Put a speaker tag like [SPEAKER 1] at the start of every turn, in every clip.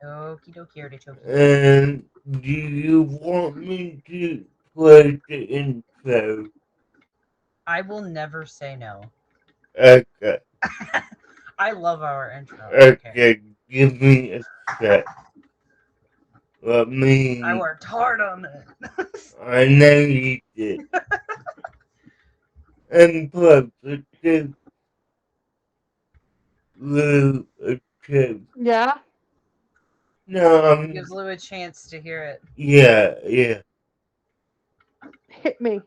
[SPEAKER 1] Okie dokie, artichoke.
[SPEAKER 2] And do you want me to play the intro?
[SPEAKER 1] I will never say no.
[SPEAKER 2] Okay.
[SPEAKER 1] I love our intro. Okay.
[SPEAKER 2] Okay, give me a sec. Let
[SPEAKER 1] I
[SPEAKER 2] me.
[SPEAKER 1] worked hard on it.
[SPEAKER 2] I know you did. And plus, it gives Lou a chance.
[SPEAKER 3] Yeah.
[SPEAKER 2] No,
[SPEAKER 1] Gives Lou a chance to hear it.
[SPEAKER 2] yeah.
[SPEAKER 3] Hit me.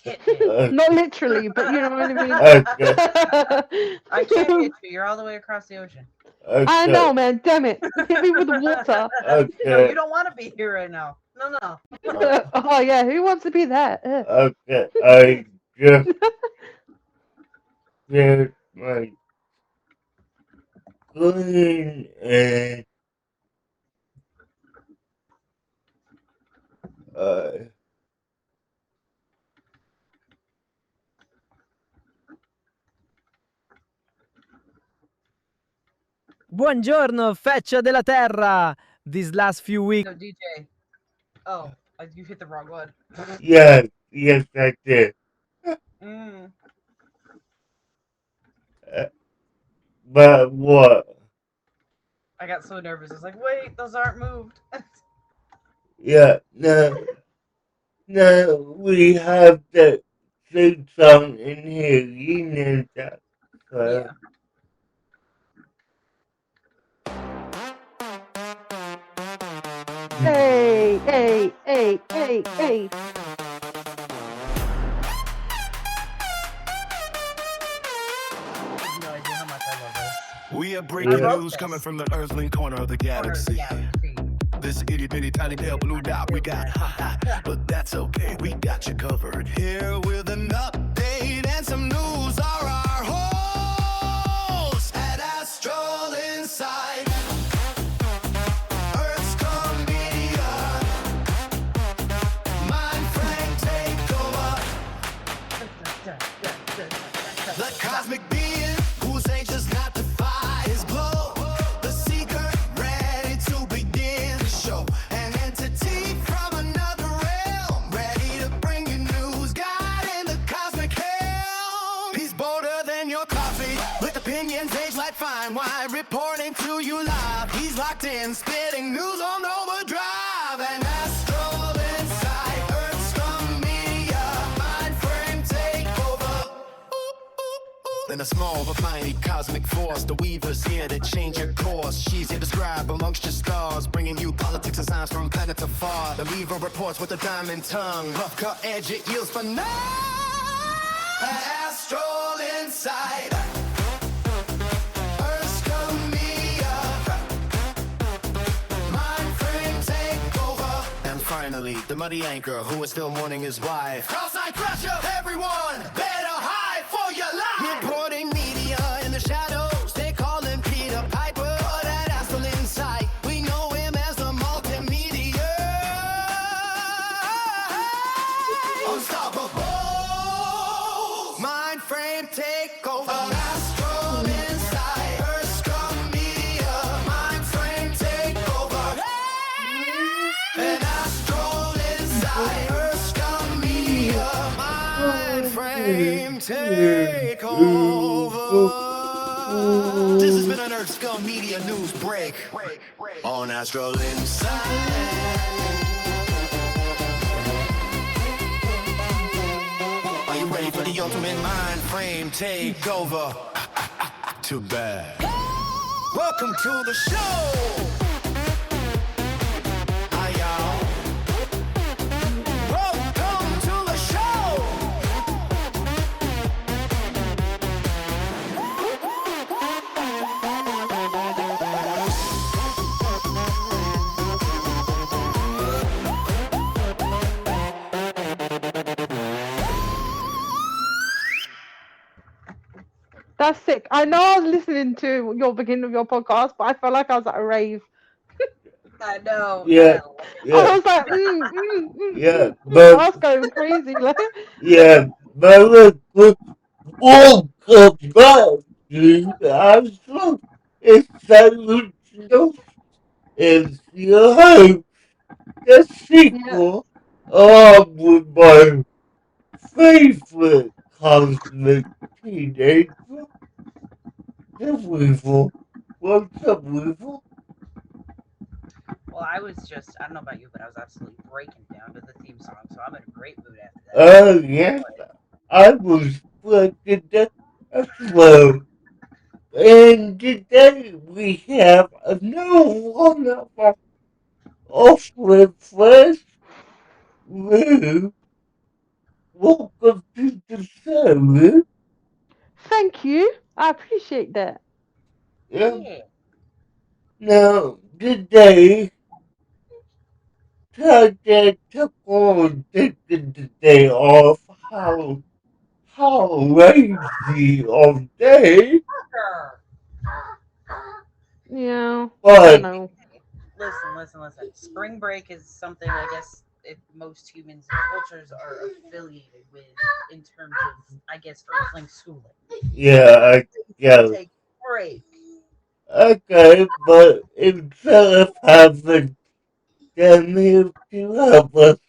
[SPEAKER 1] Hit me.
[SPEAKER 3] Not literally, but you know what I mean.
[SPEAKER 2] Okay.
[SPEAKER 1] I can't hit you. You're all the way across the ocean.
[SPEAKER 3] I
[SPEAKER 2] Okay.
[SPEAKER 3] know, man. Damn it. Hit me with the water.
[SPEAKER 1] No,
[SPEAKER 2] Okay.
[SPEAKER 1] you don't want to be here right now. No.
[SPEAKER 3] Oh, yeah. Who wants to be that?
[SPEAKER 2] Okay. I just shared my screen and uh
[SPEAKER 4] Buongiorno, feccia della terra! These last few weeks.
[SPEAKER 1] No, DJ. Oh, you hit the wrong one.
[SPEAKER 2] yes, I did.
[SPEAKER 1] Mm.
[SPEAKER 2] But what?
[SPEAKER 1] I got so nervous. I was like, wait, those aren't moved.
[SPEAKER 2] Yeah, no, we have the food song in here, you know that. So.
[SPEAKER 1] Yeah.
[SPEAKER 3] Hey.
[SPEAKER 1] I have no idea how much I love this.
[SPEAKER 5] We have breaking
[SPEAKER 1] Yeah.
[SPEAKER 5] news coming from the earthling corner of the galaxy.
[SPEAKER 1] Galaxy.
[SPEAKER 5] This itty bitty tiny pale blue dot we got hot, but that's okay, we got you covered. Here with an update and some news are our hosts at Astral Insight. Earth's Media, Mind Frank Takeover, the cosmic being who's anxious not to fight his glow. The seeker ready to begin the show. An entity from another realm, ready to bring you news. God in the cosmic helm. He's bolder than your coffee, with opinions aged like fine wine. Reporting to you live, he's locked in, spitting news on overdrive. And Astral Insight, Earth's Media, Mind Frame Takeover. Then a small but mighty cosmic force, the weaver's here to change your course. She's here to scribe amongst your stars, bringing you politics and science from planet to far. The weaver reports with a diamond tongue, rough cut edge, it yields for now. Astral Insight, Earth's Media, Mind Frame Takeover. And finally, the muddy anchor who is still mourning his wife. Cross-eyed crusher, everyone, better hide for your life. Reporting media in the shadows, they call him Peter Piper. But at Astral Insight, we know him as the multimedia. Unstoppable. Mind frame takeover. Astral Insight, Earth's Media. Mind frame takeover. An Astral Insight, Earth's Media. Mind frame takeover. This has been an Earth Scum Media news break on Astral Insight. Are you ready for the ultimate mind frame takeover? Too bad. Welcome to the show. Hi, y'all. Welcome to the show.
[SPEAKER 3] That's sick. I know I was listening to your beginning of your podcast, but I felt like I was at a rave.
[SPEAKER 1] I know.
[SPEAKER 2] Yeah.
[SPEAKER 3] I
[SPEAKER 2] Yeah,
[SPEAKER 3] was like,
[SPEAKER 2] yeah,
[SPEAKER 3] I
[SPEAKER 2] but
[SPEAKER 3] was going crazy. Like,
[SPEAKER 2] yeah, but look, welcome back, dude. I'm so excited. is your host, the sequel of my favorite cosmic teenager, the Weevil. What's up, Weevil?
[SPEAKER 6] Well, I don't know about you, but I was absolutely breaking down to the theme song, so I'm in a great mood after that.
[SPEAKER 2] Oh, yes, I was breaking that as well. And today we have another one of our awfully friends, Lou. Welcome to the show, Lou.
[SPEAKER 3] Thank you. I appreciate that.
[SPEAKER 2] Yeah.
[SPEAKER 6] Yeah.
[SPEAKER 2] Now, today, Tajay took on taking the day off. How lazy of day.
[SPEAKER 3] Yeah. I
[SPEAKER 2] But,
[SPEAKER 3] know.
[SPEAKER 6] Listen. Spring break is something I guess if most humans and cultures are affiliated with in terms of, I guess, earthling schooling.
[SPEAKER 2] yeah, I guess.
[SPEAKER 6] Take a break.
[SPEAKER 2] Okay, but instead of having them here to help us,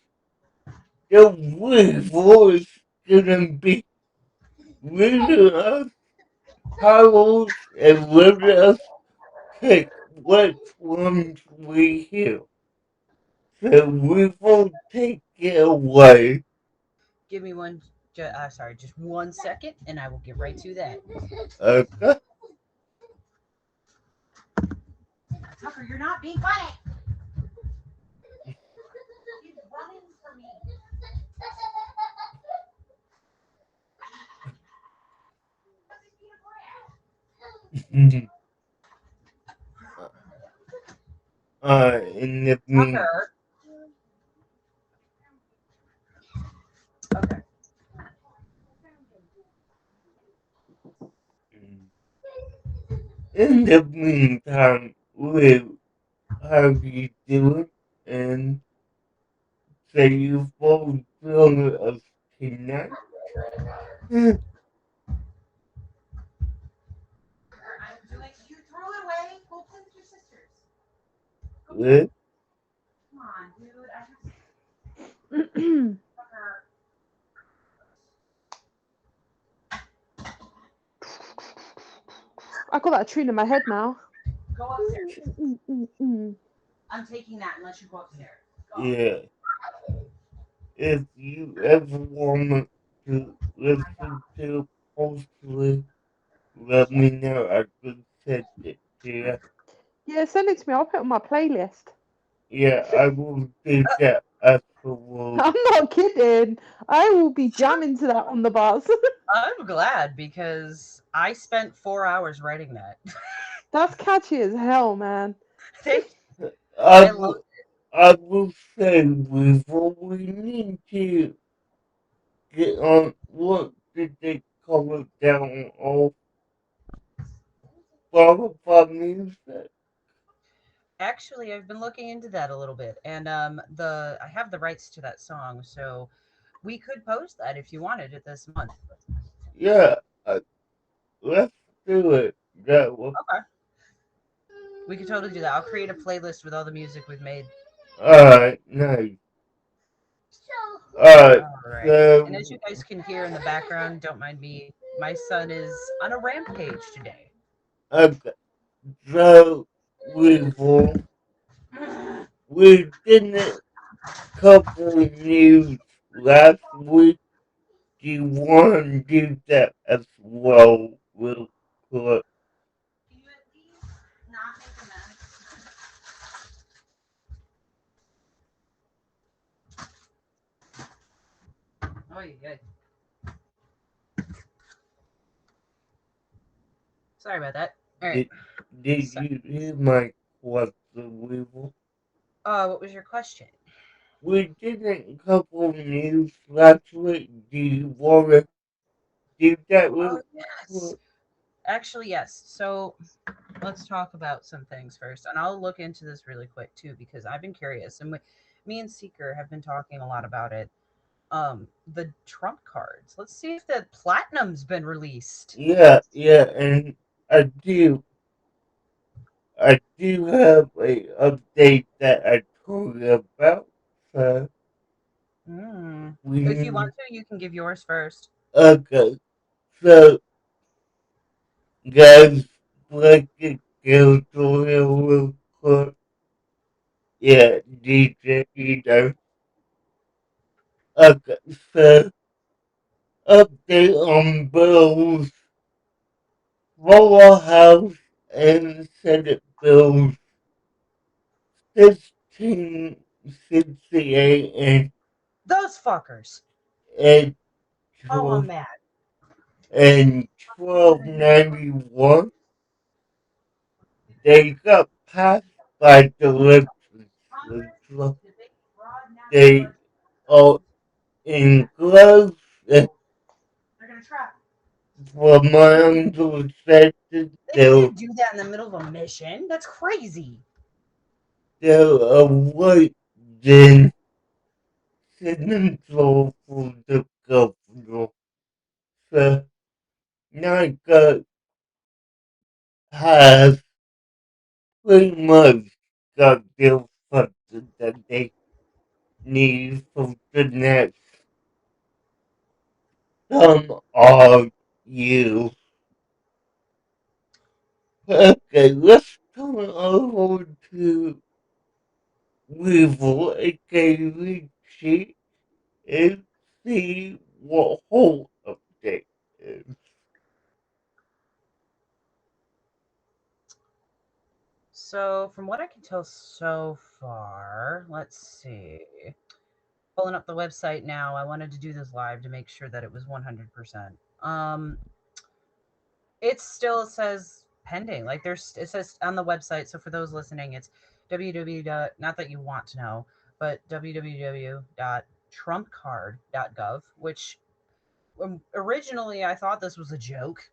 [SPEAKER 2] the Weevil is gonna be reading us titles and letting us pick which ones we hear. So Weevil, take it away.
[SPEAKER 6] Give me just 1 second, and I will get right to that.
[SPEAKER 2] Okay?
[SPEAKER 6] Tucker, you're not being funny. He's running for me.
[SPEAKER 2] In the mean,
[SPEAKER 6] Tucker. Okay.
[SPEAKER 2] in the meantime, Lou, how you doing? And so you both join us tonight?
[SPEAKER 6] I'm doing. You threw it away. Go play with your sisters.
[SPEAKER 2] Lou?
[SPEAKER 6] Come on, dude. Tucker.
[SPEAKER 3] I got that tune in my head now.
[SPEAKER 6] Go upstairs.
[SPEAKER 3] Mm.
[SPEAKER 6] I'm taking that unless you go upstairs. Go.
[SPEAKER 2] Yeah. If you ever want to listen to Postly, let me know. I could send it to you.
[SPEAKER 3] Yeah, send it to me. I'll put it on my playlist.
[SPEAKER 2] Yeah, I will do that afterwards.
[SPEAKER 3] I'm not kidding. I will be jamming to that on the bus.
[SPEAKER 6] I'm glad because I spent 4 hours writing that.
[SPEAKER 3] That's catchy as hell, man.
[SPEAKER 6] Thank
[SPEAKER 2] I
[SPEAKER 6] love
[SPEAKER 2] will, I will say before we need to get on what did they call it down on Spotify music?
[SPEAKER 6] Actually, I've been looking into that a little bit, and I have the rights to that song, so we could post that if you wanted it this month.
[SPEAKER 2] Yeah, let's do it. That was
[SPEAKER 6] Okay, we could totally do that. I'll create a playlist with all the music we've made.
[SPEAKER 2] alright, nice. Alright,
[SPEAKER 6] All right, and as
[SPEAKER 2] so
[SPEAKER 6] you guys can hear in the background, don't mind me. My son is on a rampage today.
[SPEAKER 2] okay, so we didn't cover news last week. Do you want to do that as well, real quick?
[SPEAKER 6] Can you at least not make a mess? Oh, you good. Sorry about that. All right.
[SPEAKER 2] Did
[SPEAKER 6] So,
[SPEAKER 2] you hear my question, Weevil?
[SPEAKER 6] what was your question?
[SPEAKER 2] We didn't cover news last week. Do you want to do that
[SPEAKER 6] Oh,
[SPEAKER 2] real
[SPEAKER 6] yes.
[SPEAKER 2] quick?
[SPEAKER 6] Actually, yes. So let's talk about some things first. And I'll look into this really quick too, because I've been curious. And me and Seeker have been talking a lot about it. The trump cards. Let's see if the platinum's been released.
[SPEAKER 2] Yeah, and I do. I do have a update that I told you about. So
[SPEAKER 6] If you want
[SPEAKER 2] we
[SPEAKER 6] to, you can give yours first.
[SPEAKER 2] okay. So guys, like it goes real quick. Yeah, DJ, you know. Okay, so update on bills. Lower House and Senate bills 1668
[SPEAKER 6] Those fuckers.
[SPEAKER 2] and
[SPEAKER 6] Oh, I'm
[SPEAKER 2] 12
[SPEAKER 6] mad.
[SPEAKER 2] and 1291. They got passed by the legislature. They are enclosed for my understanding.
[SPEAKER 6] They can't do that in the middle of a mission. That's crazy.
[SPEAKER 2] They're awaiting signature for the governor. So NICA has pretty much got their funding that they need for the next some odd years. Okay, let's turn over to Weevil, aka Richie, and see what whole update is.
[SPEAKER 6] So, from what I can tell so far, let's see. Pulling up the website now. I wanted to do this live to make sure that it was 100%. It still says pending. Like it says on the website. So for those listening, it's www. Not that you want to know, but www.trumpcard.gov. Which originally I thought this was a joke.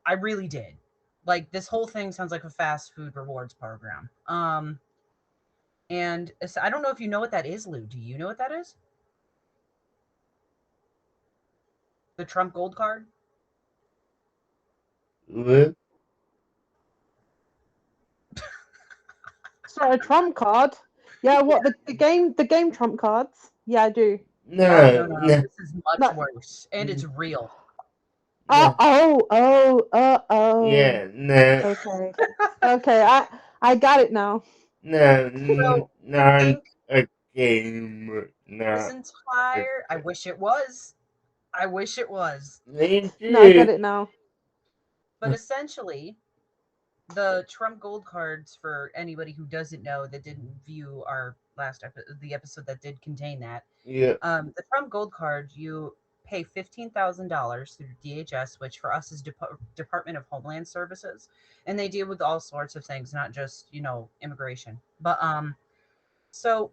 [SPEAKER 6] I really did. Like this whole thing sounds like a fast food rewards program. And I don't know if you know what that is, Lou. Do you know what that is? The Trump Gold Card?
[SPEAKER 2] With
[SPEAKER 3] So a trump card. Yeah, what the game trump cards? Yeah, I do.
[SPEAKER 6] Oh
[SPEAKER 2] no,
[SPEAKER 6] no.
[SPEAKER 2] no,
[SPEAKER 6] This is much
[SPEAKER 3] No.
[SPEAKER 6] worse, and it's real.
[SPEAKER 3] Oh,
[SPEAKER 2] no,
[SPEAKER 3] oh.
[SPEAKER 2] yeah, no,
[SPEAKER 3] Okay. Okay, I got it now.
[SPEAKER 2] no,
[SPEAKER 6] So I
[SPEAKER 2] not
[SPEAKER 6] think
[SPEAKER 2] a game,
[SPEAKER 6] this
[SPEAKER 2] not a
[SPEAKER 6] entire I wish it was. I wish it was.
[SPEAKER 2] me
[SPEAKER 3] No, I get
[SPEAKER 2] too.
[SPEAKER 3] it now.
[SPEAKER 6] But essentially, the Trump Gold cards, for anybody who doesn't know that didn't view our last the episode that did contain that,
[SPEAKER 2] Yeah,
[SPEAKER 6] the Trump Gold card, you pay $15,000 through DHS, which for us is Department of Homeland Services, and they deal with all sorts of things, not just immigration. But so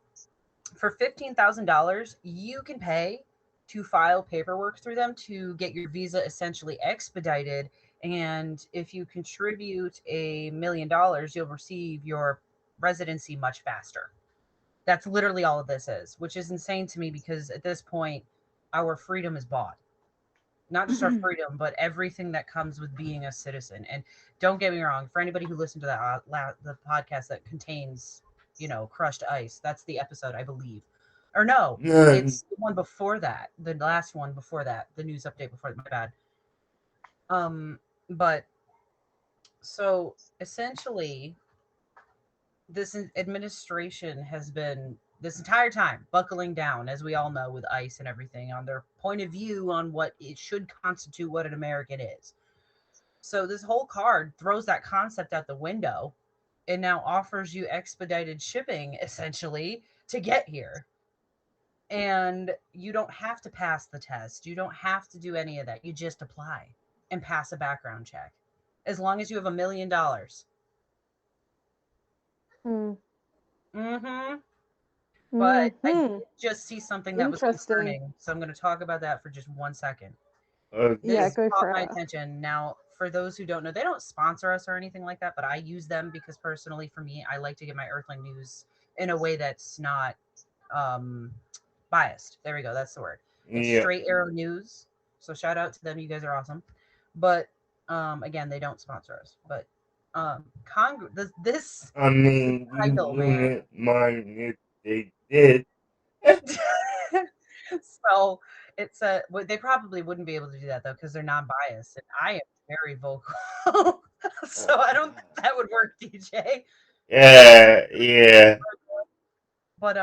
[SPEAKER 6] for $15,000, you can pay to file paperwork through them to get your visa essentially expedited. And if you contribute $1 million, you'll receive your residency much faster. That's literally all of this is, which is insane to me because at this point, our freedom is bought. Not just our freedom, but everything that comes with being a citizen. And don't get me wrong, for anybody who listened to that the podcast that contains, crushed ice, that's the episode, I believe. Or no,
[SPEAKER 2] no,
[SPEAKER 6] it's the one before that, the last one before that, the news update before that. My bad. But so essentially, this administration has been this entire time buckling down, as we all know, with ICE and everything on their point of view on what it should constitute what an American is. So this whole card throws that concept out the window and now offers you expedited shipping essentially to get here. And you don't have to pass the test. You don't have to do any of that. You just apply and pass a background check as long as you have $1 million. Mm-hmm. But I
[SPEAKER 3] Hmm.
[SPEAKER 6] did just see something that was
[SPEAKER 3] Interesting.
[SPEAKER 6] concerning, so I'm going to talk about that for just 1 second.
[SPEAKER 3] Yeah,
[SPEAKER 2] okay.
[SPEAKER 6] This
[SPEAKER 3] go
[SPEAKER 6] caught
[SPEAKER 3] for
[SPEAKER 6] my
[SPEAKER 3] it.
[SPEAKER 6] attention. Now, for those who don't know, they don't sponsor us or anything like that, but I use them because personally, for me, I like to get my Earthling news in a way that's not um, biased. There we go. That's the word. It's
[SPEAKER 2] Yeah,
[SPEAKER 6] Straight Arrow News. So shout out to them. You guys are awesome. But again, they don't sponsor us. But This
[SPEAKER 2] I mean, we
[SPEAKER 6] title, man.
[SPEAKER 2] wouldn't mind if they did.
[SPEAKER 6] So it's a. They probably wouldn't be able to do that though because they're non-biased, and I am very vocal. So I don't think that would work, DJ.
[SPEAKER 2] Yeah.
[SPEAKER 6] But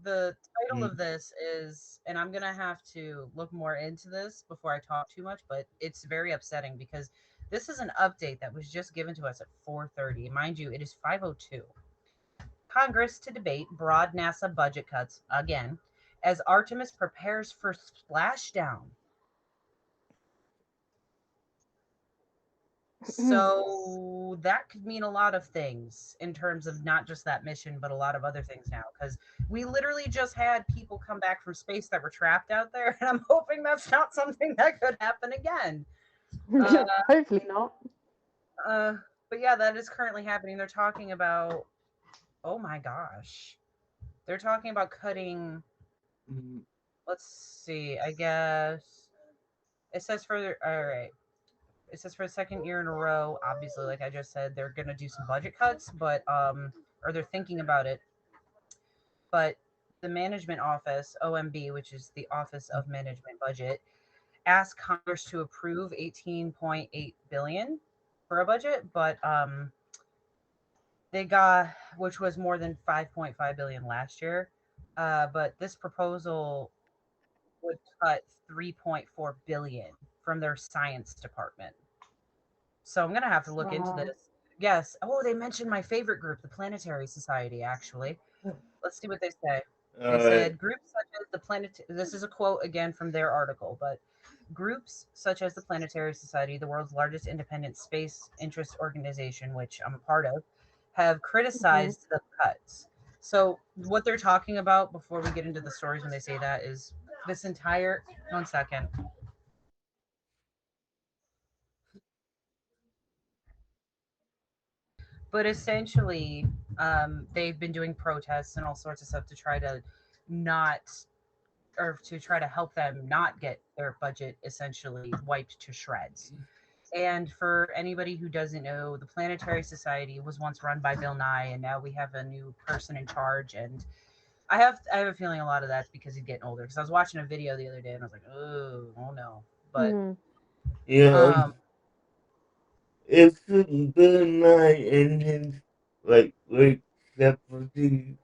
[SPEAKER 6] the title
[SPEAKER 2] Mm.
[SPEAKER 6] of this is, and I'm gonna have to look more into this before I talk too much, but it's very upsetting because this is an update that was just given to us at 4:30. Mind you, it is 5:02. Congress to debate broad NASA budget cuts again as Artemis prepares for splashdown. So that could mean a lot of things in terms of not just that mission, but a lot of other things now. Because we literally just had people come back from space that were trapped out there, and I'm hoping that's not something that could happen again.
[SPEAKER 3] Hopefully not.
[SPEAKER 6] But yeah, that is currently happening. They're talking about, oh my gosh, they're talking about cutting.
[SPEAKER 2] Mm.
[SPEAKER 6] Let's see, I guess it says for, all right. It says for the second year in a row, obviously, like I just said, they're gonna do some budget cuts, but or they're thinking about it. But the management office, OMB, which is the Office of Management Budget, asked Congress to approve 18.8 billion for a budget, but they got, which was more than 5.5 billion last year. But this proposal would cut 3.4 billion from their science department. So I'm gonna have to look into
[SPEAKER 3] Wow.
[SPEAKER 6] this. Yes. Oh, they mentioned my favorite group, the Planetary Society, actually. Let's see what they say. They said groups such as the planet. This is a quote again from their article, but groups such as the Planetary Society, the world's largest independent space interest organization, which I'm a part of, have criticized the cuts. So what they're talking about before we get into the stories when they say that is this entire 1 second. But essentially, they've been doing protests and all sorts of stuff to try to not, or to try to help them not get their budget essentially wiped to shreds. And for anybody who doesn't know, the Planetary Society was once run by Bill Nye, and now we have a new person in charge. And I have a feeling a lot of that's because he's getting older. Because I was watching a video the other day, and I was like, oh no. But
[SPEAKER 2] Yeah, it's Bill Nye and his like seventies.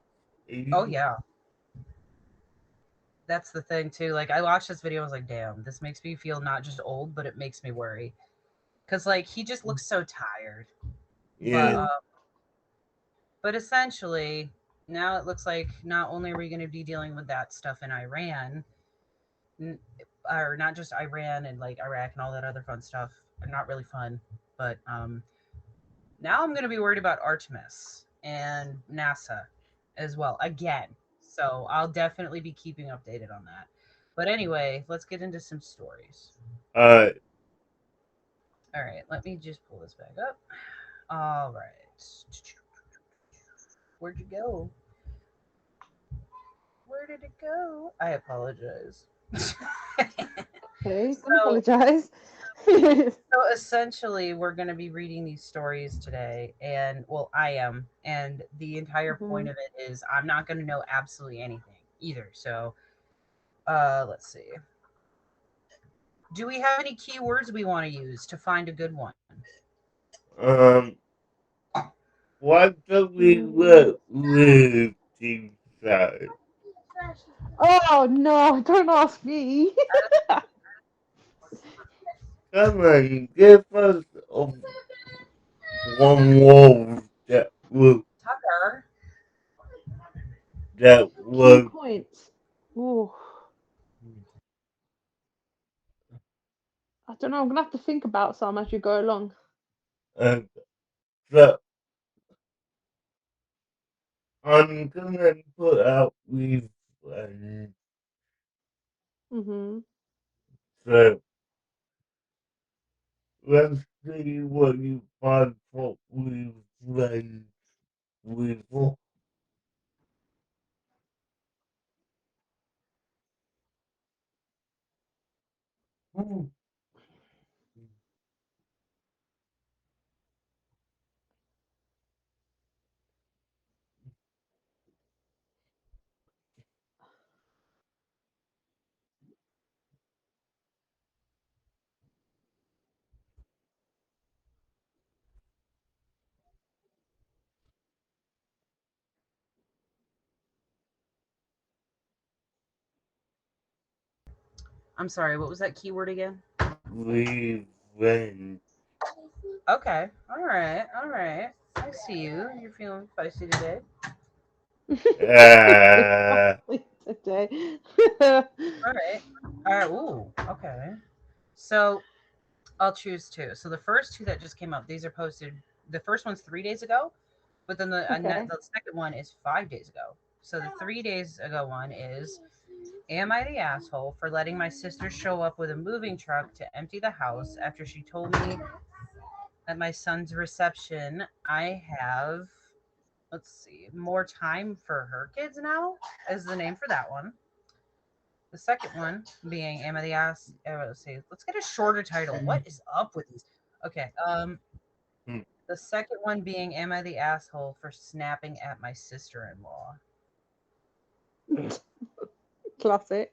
[SPEAKER 6] oh yeah, that's the thing too. Like I watched this video, I was like, damn, this makes me feel not just old, but it makes me worry. Cause like he just looks so tired. But
[SPEAKER 2] Yeah.
[SPEAKER 6] but essentially, now it looks like not only are we going to be dealing with that stuff in Iran, or not just Iran and like Iraq and all that other fun stuff, not really fun, but now I'm going to be worried about Artemis and NASA as well again. So I'll definitely be keeping updated on that. But anyway, let's get into some stories.
[SPEAKER 2] Uh,
[SPEAKER 6] All right, let me just pull this back up. All right. Where'd you go? Where did it go? I apologize.
[SPEAKER 3] Okay, don't
[SPEAKER 6] So,
[SPEAKER 3] apologize.
[SPEAKER 6] so essentially, we're going to be reading these stories today, and well, I am, and the entire point of it is I'm not going to know absolutely anything either. So, let's see. Do we have any keywords we want to use to find a good one?
[SPEAKER 2] what do we live inside?
[SPEAKER 3] Oh no! Don't ask me.
[SPEAKER 2] Come on, give us one word
[SPEAKER 6] Tucker.
[SPEAKER 2] that
[SPEAKER 3] Key
[SPEAKER 2] would
[SPEAKER 3] points. Ooh, I don't know. I'm gonna have to think about some as you go along.
[SPEAKER 2] uh, so I'm gonna put out with so let's see what you find for with with
[SPEAKER 6] I'm sorry, what was that keyword again?
[SPEAKER 2] Revenge.
[SPEAKER 6] Okay. All right. All right. I see you. You're feeling feisty today.
[SPEAKER 3] Today.
[SPEAKER 6] All right. All right. Ooh. Okay. So I'll choose two. So the first two that just came up, these are posted. The first one's 3 days ago, but then
[SPEAKER 3] Okay.
[SPEAKER 6] the second one is 5 days ago. So the 3 days ago one is, am I the asshole for letting my sister show up with a moving truck to empty the house after she told me at my son's reception I have, let's see, more time for her kids now, is the name for that one. The second one being, am I the ass? Let's see, let's get a shorter title. What is up with these? Okay.
[SPEAKER 2] Hmm.
[SPEAKER 6] The second one being, am I the asshole for snapping at my sister-in-law?
[SPEAKER 3] Classic.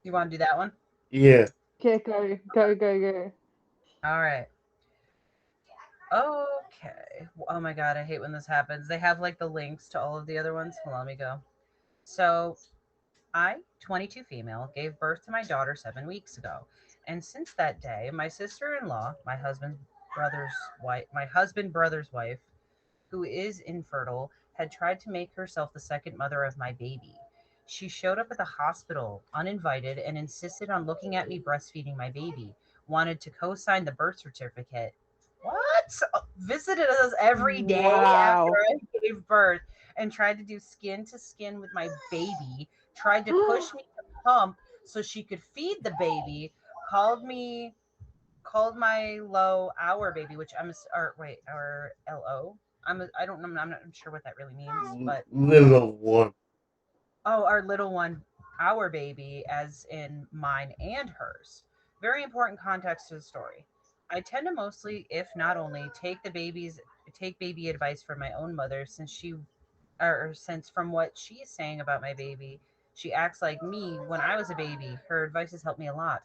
[SPEAKER 6] You want to do that one?
[SPEAKER 2] Yeah.
[SPEAKER 3] Okay, go.
[SPEAKER 6] All right. Okay. Oh my god, I hate when this happens. They have like the links to all of the other ones. Well, let me go. So, I, 22 female, gave birth to my daughter 7 weeks ago. And since that day, my sister-in-law, my husband brother's wife, who is infertile, had tried to make herself the second mother of my baby. She showed up at the hospital uninvited and insisted on looking at me breastfeeding my baby, wanted to co-sign the birth certificate. What? Visited us every day after
[SPEAKER 3] Wow.
[SPEAKER 6] I gave birth and tried to do skin to skin with my baby, tried to push me to pump so she could feed the baby, called my low our baby, which our LO. I don't know, I'm not sure what that really means, but
[SPEAKER 2] Little one.
[SPEAKER 6] oh, our little one, our baby, as in mine and hers. Very important context to the story. I tend to mostly, if not only, take baby advice from my own mother, since from what she is saying about my baby, she acts like me when I was a baby. Her advice has helped me a lot.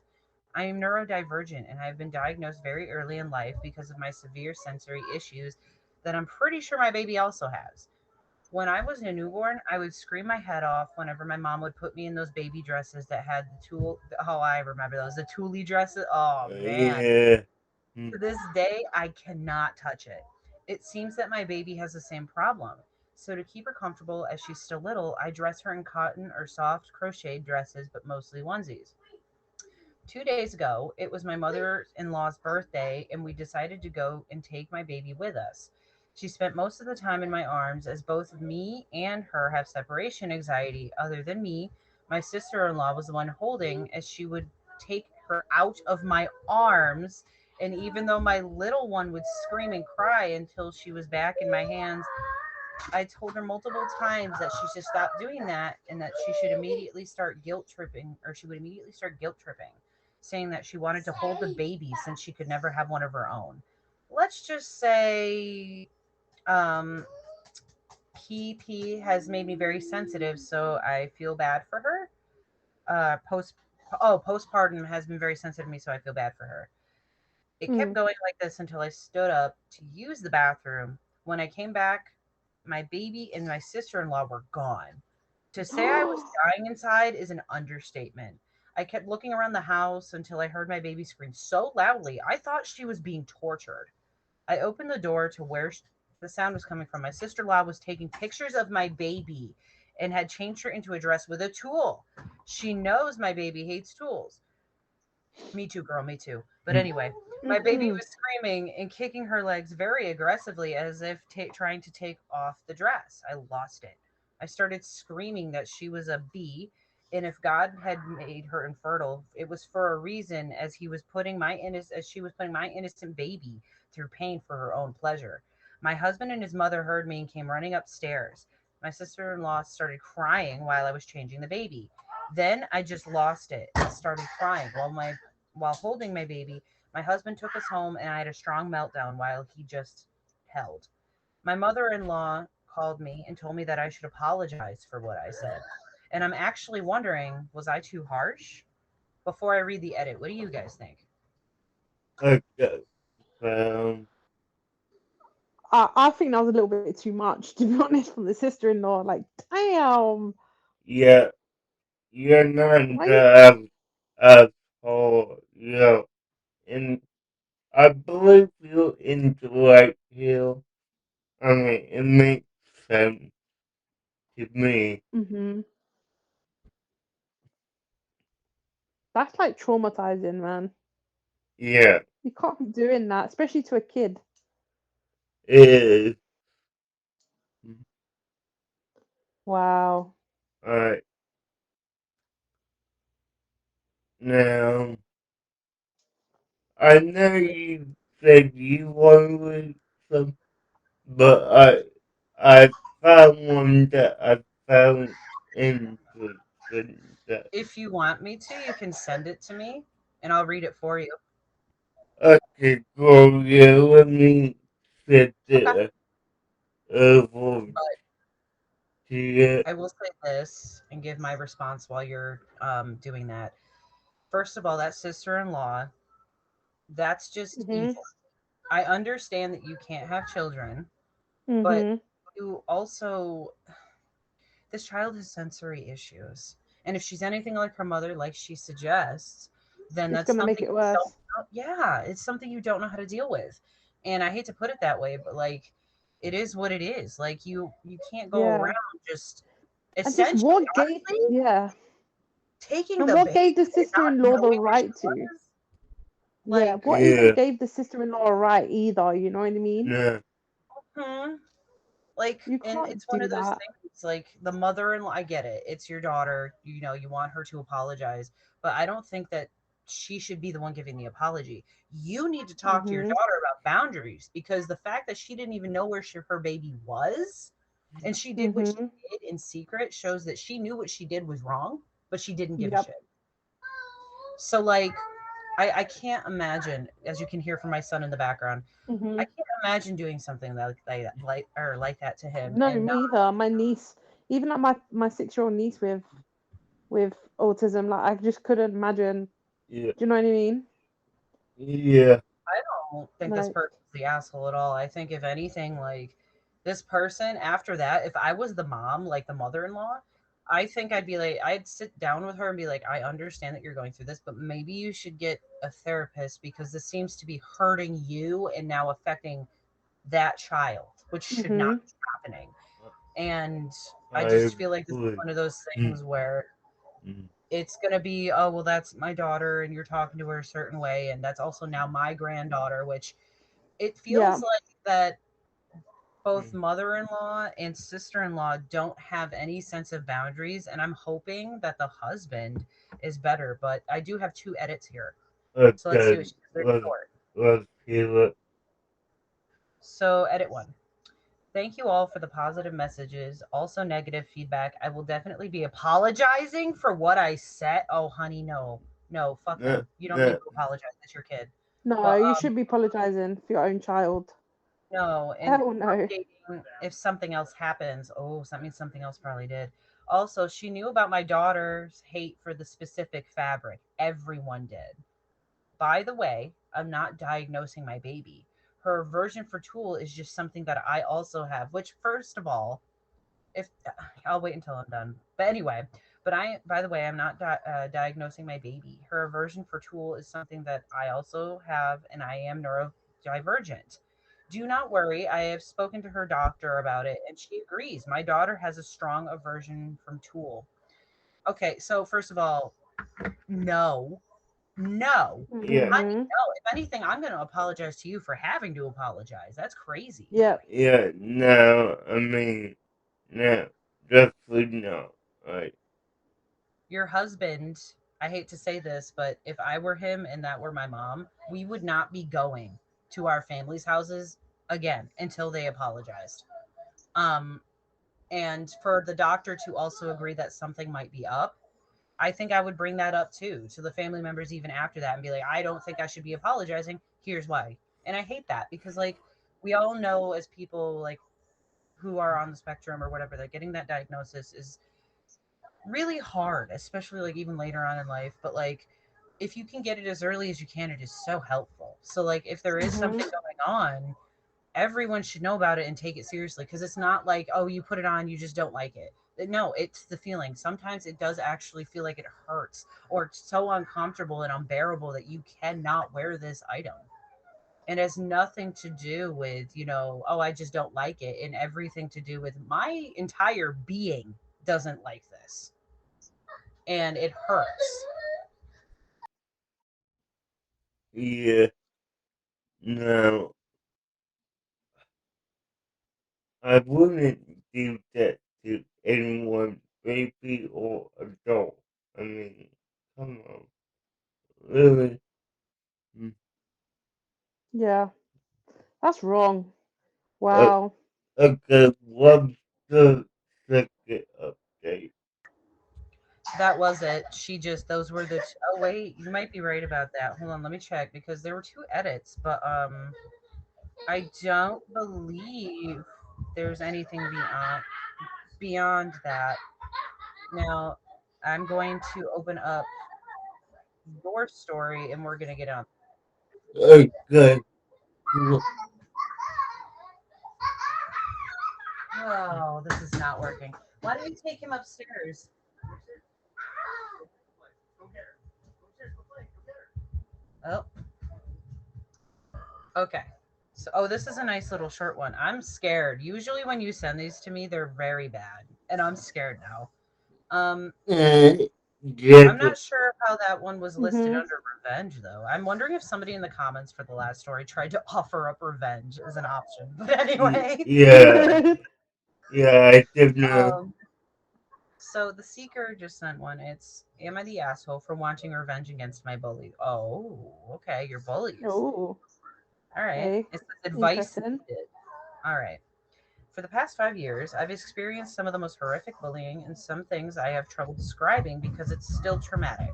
[SPEAKER 6] I am neurodivergent and I've been diagnosed very early in life because of my severe sensory issues that I'm pretty sure my baby also has. When I was a newborn, I would scream my head off whenever my mom would put me in those baby dresses that had the tulle. Oh, I remember those. The tulle dresses. Oh, man.
[SPEAKER 2] Yeah.
[SPEAKER 6] To this day, I cannot touch it. It seems that my baby has the same problem. So, to keep her comfortable as she's still little, I dress her in cotton or soft crocheted dresses, but mostly onesies. 2 days ago, it was my mother in law's birthday, and we decided to go and take my baby with us. She spent most of the time in my arms, as both me and her have separation anxiety. Other than me, my sister in law was the one holding, as she would take her out of my arms. And even though my little one would scream and cry until she was back in my hands, I told her multiple times that she should stop doing that and that she should immediately start guilt tripping, or she would immediately start guilt tripping, saying that she wanted to hold the baby since she could never have one of her own. Let's just say um, PP has made me very sensitive, so I feel bad for her. Postpartum has been very sensitive to me, so I feel bad for her. It kept going like this until I stood up to use the bathroom. When I came back, my baby and my sister in law were gone. To say I was dying inside is an understatement. I kept looking around the house until I heard my baby scream so loudly, I thought she was being tortured. I opened the door to where the sound was coming from. My sister in law was taking pictures of my baby and had changed her into a dress with a tool. She knows my baby hates tools. Me too, girl, me too. But anyway, my baby was screaming and kicking her legs very aggressively as if trying to take off the dress. I lost it. I started screaming that she was a bee, and if God had made her infertile, it was for a reason, as she was putting my innocent baby through pain for her own pleasure. My husband and his mother heard me and came running upstairs. My sister-in-law started crying while I was changing the baby. Then I just lost it and started crying while holding my baby. My husband took us home, and I had a strong meltdown while he just held. My mother in law called me and told me that I should apologize for what I said. And I'm actually wondering, was I too harsh? Before I read the edit, what do you guys think?
[SPEAKER 2] Okay.
[SPEAKER 3] I think that was a little bit too much, to be honest, from the sister-in-law. Like, damn.
[SPEAKER 2] Yeah. you're not
[SPEAKER 3] Why?
[SPEAKER 2] the asshole, and I believe you intellect Hill. I mean, it makes sense to me.
[SPEAKER 3] Mm-hmm. That's like traumatizing, man.
[SPEAKER 2] Yeah,
[SPEAKER 3] You can't be doing that, especially to a kid.
[SPEAKER 2] it is.
[SPEAKER 3] Wow.
[SPEAKER 2] Alright, now, I know you said you wanted some, but I found one that I found interesting.
[SPEAKER 6] If you want me to, you can send it to me and I'll read it for you.
[SPEAKER 2] Okay, Gloria, let me set
[SPEAKER 6] Okay.
[SPEAKER 2] it over to you.
[SPEAKER 6] I will say this and give my response while you're doing that. First of all, that sister-in-law, that's just
[SPEAKER 3] Mm-hmm.
[SPEAKER 6] evil. I understand that you can't have children, but
[SPEAKER 3] Mm-hmm.
[SPEAKER 6] you also, this child has sensory issues. And if she's anything like her mother, like she suggests, then
[SPEAKER 3] It's
[SPEAKER 6] that's
[SPEAKER 3] gonna make
[SPEAKER 6] something
[SPEAKER 3] it
[SPEAKER 6] you don't
[SPEAKER 3] worse.
[SPEAKER 6] know. Yeah, it's something you don't know how to deal with. And I hate to put it that way, but like it is what it is. Like you can't go
[SPEAKER 3] Yeah.
[SPEAKER 6] around just
[SPEAKER 3] And just
[SPEAKER 6] essentially
[SPEAKER 3] what gave
[SPEAKER 6] honestly
[SPEAKER 3] yeah.
[SPEAKER 6] taking
[SPEAKER 3] And
[SPEAKER 6] the
[SPEAKER 3] what
[SPEAKER 6] baby
[SPEAKER 3] gave the
[SPEAKER 6] and not
[SPEAKER 3] sister-in-law the
[SPEAKER 6] knowing where she
[SPEAKER 3] right to?
[SPEAKER 6] was.
[SPEAKER 3] Yeah,
[SPEAKER 6] Like,
[SPEAKER 3] what even
[SPEAKER 2] Yeah,
[SPEAKER 3] gave the sister-in-law a right either, you know what I mean?
[SPEAKER 2] no,
[SPEAKER 6] hmm. Like,
[SPEAKER 3] You
[SPEAKER 6] and
[SPEAKER 3] can't
[SPEAKER 6] it's one
[SPEAKER 3] do
[SPEAKER 6] of those
[SPEAKER 3] that.
[SPEAKER 6] things, like the mother-in-law, I get it. It's your daughter, you know, you want her to apologize, but I don't think that she should be the one giving the apology. You need to talk to your
[SPEAKER 3] Mm-hmm.
[SPEAKER 6] daughter about boundaries because the fact that she didn't even know where her baby was and she did what she
[SPEAKER 3] Mm-hmm.
[SPEAKER 6] did in secret shows that she knew what she did was wrong, but she didn't give a
[SPEAKER 3] Yep.
[SPEAKER 6] shit. So, like, I can't imagine, as you can hear from my son in the background, I
[SPEAKER 3] Mm-hmm.
[SPEAKER 6] can't imagine doing something like that to him
[SPEAKER 3] No,
[SPEAKER 6] and not.
[SPEAKER 3] me either. My niece, even like my 6-year-old niece with autism, like I just couldn't imagine.
[SPEAKER 2] yeah,
[SPEAKER 3] Do you know what I mean?
[SPEAKER 2] yeah,
[SPEAKER 6] I don't think this
[SPEAKER 3] Like,
[SPEAKER 6] person's the asshole at all. I think if anything, like this person after that, if I was the mom, like the mother-in-law, I think I'd be like, I'd sit down with her and be like, I understand that you're going through this, but maybe you should get a therapist because this seems to be hurting you and now affecting that child, which should not
[SPEAKER 3] mm-hmm.
[SPEAKER 6] be happening. And I
[SPEAKER 2] I
[SPEAKER 6] just feel like this is
[SPEAKER 2] agree.
[SPEAKER 6] one of those
[SPEAKER 2] Mm,
[SPEAKER 6] things where
[SPEAKER 2] mm,
[SPEAKER 6] it's going to be, oh, well, that's my daughter and you're talking to her a certain way. And that's also now my granddaughter, which it
[SPEAKER 3] Yeah.
[SPEAKER 6] feels like that both
[SPEAKER 2] mm.
[SPEAKER 6] mother-in-law and sister-in-law don't have any sense of boundaries. And I'm hoping that the husband is better. But I do have two edits here. So let's see
[SPEAKER 2] Okay,
[SPEAKER 6] what she says. They're
[SPEAKER 2] let's,
[SPEAKER 6] short.
[SPEAKER 2] let's hear it.
[SPEAKER 6] So edit one. Thank you all for the positive messages, also negative feedback. I will definitely be apologizing for what I said. Oh, honey, no. No, fuck
[SPEAKER 2] No,
[SPEAKER 6] them. You don't need
[SPEAKER 2] no,
[SPEAKER 6] to apologize. It's your kid.
[SPEAKER 3] No,
[SPEAKER 6] But
[SPEAKER 3] you should be apologizing for your own child.
[SPEAKER 6] no, and
[SPEAKER 3] Hell no.
[SPEAKER 6] updating if something else happens. Oh, that means something else probably did. Also, she knew about my daughter's hate for the specific fabric. Everyone did. By the way, I'm not diagnosing my baby. Her aversion for tulle is just something that I also have, which, first of all, if I'll wait until I'm done. But anyway, but by the way, I'm not diagnosing my baby. Her aversion for tulle is something that I also have, and I am neurodivergent. Do not worry. I have spoken to her doctor about it, and she agrees. My daughter has a strong aversion from tulle. Okay, so first of all, no, no,
[SPEAKER 2] yeah,
[SPEAKER 6] honey,
[SPEAKER 3] Mm-hmm.
[SPEAKER 6] no. If anything, I'm going to apologize to you for having to apologize. That's crazy.
[SPEAKER 3] Yep.
[SPEAKER 2] yeah, no, I mean, no, definitely no. Like,
[SPEAKER 6] Your husband, I hate to say this, but if I were him and that were my mom, we would not be going to our family's houses again until they apologized. Um, and for the doctor to also agree that something might be up, I think I would bring that up too to the family members even after that and be like, I don't think I should be apologizing. Here's why. And I hate that because like we all know as people like who are on the spectrum or whatever, that getting that diagnosis is really hard, especially like even later on in life. But like if you can get it as early as you can, it is so helpful. So like if there is
[SPEAKER 3] Mm-hmm.
[SPEAKER 6] something going on, everyone should know about it and take it seriously, because it's not like, oh, you put it on, you just don't like it. No, it's the feeling. Sometimes it does actually feel like it hurts, or it's so uncomfortable and unbearable that you cannot wear this item. And it has nothing to do with, oh, I just don't like it, and everything to do with my entire being doesn't like this. And it hurts.
[SPEAKER 2] Yeah. No, I wouldn't do that to anyone, baby or adult. I mean, come on. Really? Mm.
[SPEAKER 3] Yeah, that's wrong.
[SPEAKER 2] Uh,
[SPEAKER 3] Wow.
[SPEAKER 2] okay, what's the second update?
[SPEAKER 6] That was it. Those were oh, wait, you might be right about that. Hold on, let me check, because there were 2 edits, but I don't believe there's anything beyond that. Now, I'm going to open up your story and we're going to get on.
[SPEAKER 2] Okay. Cool.
[SPEAKER 6] Oh, this is not working. Why don't you take him upstairs? Oh, okay. So, oh, this is a nice little short one. I'm scared. Usually when you send these to me, they're very bad, and I'm scared now.
[SPEAKER 2] Yeah,
[SPEAKER 6] I'm not sure how that one was listed
[SPEAKER 3] Mhm.
[SPEAKER 6] under revenge, though. I'm wondering if somebody in the comments for the last story tried to offer up revenge as an option. But anyway,
[SPEAKER 2] yeah, yeah, I did know.
[SPEAKER 6] um, so the seeker just sent one. It's, am I the asshole for wanting revenge against my bully? Oh, okay, your bullies.
[SPEAKER 3] Oh,
[SPEAKER 6] All right.
[SPEAKER 3] okay.
[SPEAKER 6] It says advice
[SPEAKER 3] Interesting.
[SPEAKER 6] needed. All right. For the past 5 years, I've experienced some of the most horrific bullying, and some things I have trouble describing because it's still traumatic,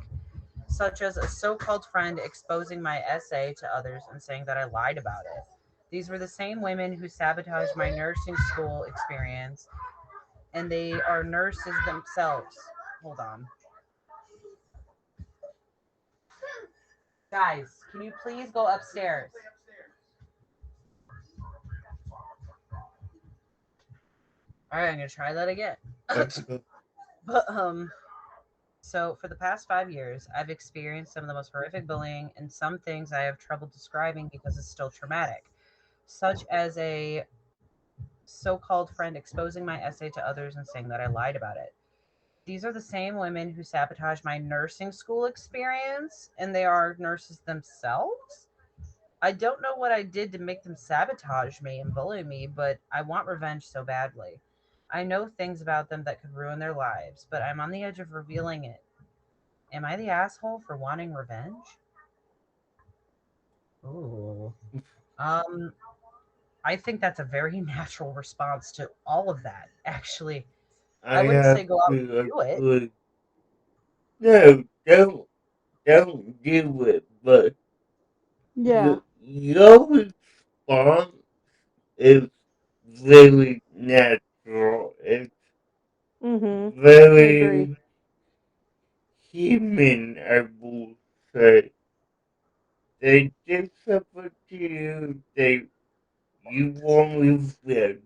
[SPEAKER 6] such as a so called friend exposing my essay to others and saying that I lied about it. These were the same women who sabotaged my nursing school experience, and they are nurses themselves. Hold on. Guys, can you please go upstairs? All right, I'm going to try that again.
[SPEAKER 2] Okay.
[SPEAKER 6] But, so for the past 5 years, I've experienced some of the most horrific bullying, and some things I have trouble describing because it's still traumatic, such as a so-called friend exposing my essay to others and saying that I lied about it. These are the same women who sabotaged my nursing school experience, and they are nurses themselves. I don't know what I did to make them sabotage me and bully me, but I want revenge so badly. I know things about them that could ruin their lives, but I'm on the edge of revealing it. Am I the asshole for wanting revenge? Ooh. Um, I think that's a very natural response to all of that, actually. I
[SPEAKER 2] I
[SPEAKER 6] wouldn't
[SPEAKER 2] have
[SPEAKER 6] say go out and
[SPEAKER 2] to
[SPEAKER 6] do it.
[SPEAKER 2] agree. No, don't do it, but
[SPEAKER 3] Yeah.
[SPEAKER 2] your response is very natural. It's
[SPEAKER 3] Mhm. I agree.
[SPEAKER 2] very human, I will say. They did something to you, you want revenge.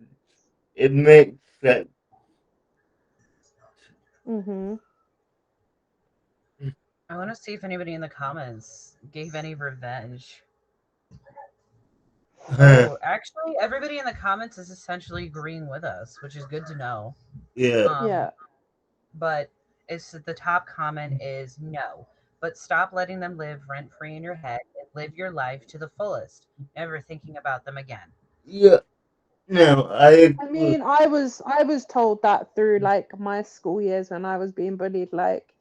[SPEAKER 2] It makes sense.
[SPEAKER 3] Mhm.
[SPEAKER 6] I want to see if anybody in the comments gave any revenge. Oh, actually, everybody in the comments is essentially agreeing with us, which is good to know.
[SPEAKER 2] Yeah.
[SPEAKER 3] Yeah.
[SPEAKER 6] But it's the top comment is no. But stop letting them live rent free in your head and live your life to the fullest, never thinking about them again.
[SPEAKER 2] Yeah. No, I
[SPEAKER 3] I
[SPEAKER 2] agree.
[SPEAKER 3] mean, I was told that through like my school years when I was being bullied, like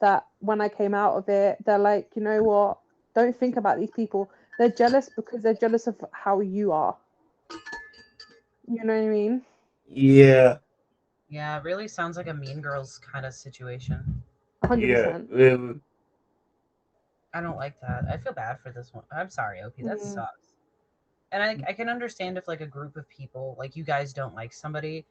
[SPEAKER 3] that when I came out of it, they're like, you know what? Don't think about these people. They're jealous because they're jealous of how you are. You know what I mean?
[SPEAKER 2] Yeah.
[SPEAKER 6] Yeah, it really sounds like a Mean Girls kind of situation.
[SPEAKER 2] Yeah.
[SPEAKER 3] 100%.
[SPEAKER 2] Really.
[SPEAKER 6] I don't like that. I feel bad for this one. I'm sorry, OP. That
[SPEAKER 3] Mm.
[SPEAKER 6] sucks. And I can understand if like a group of people, like you guys don't like somebody,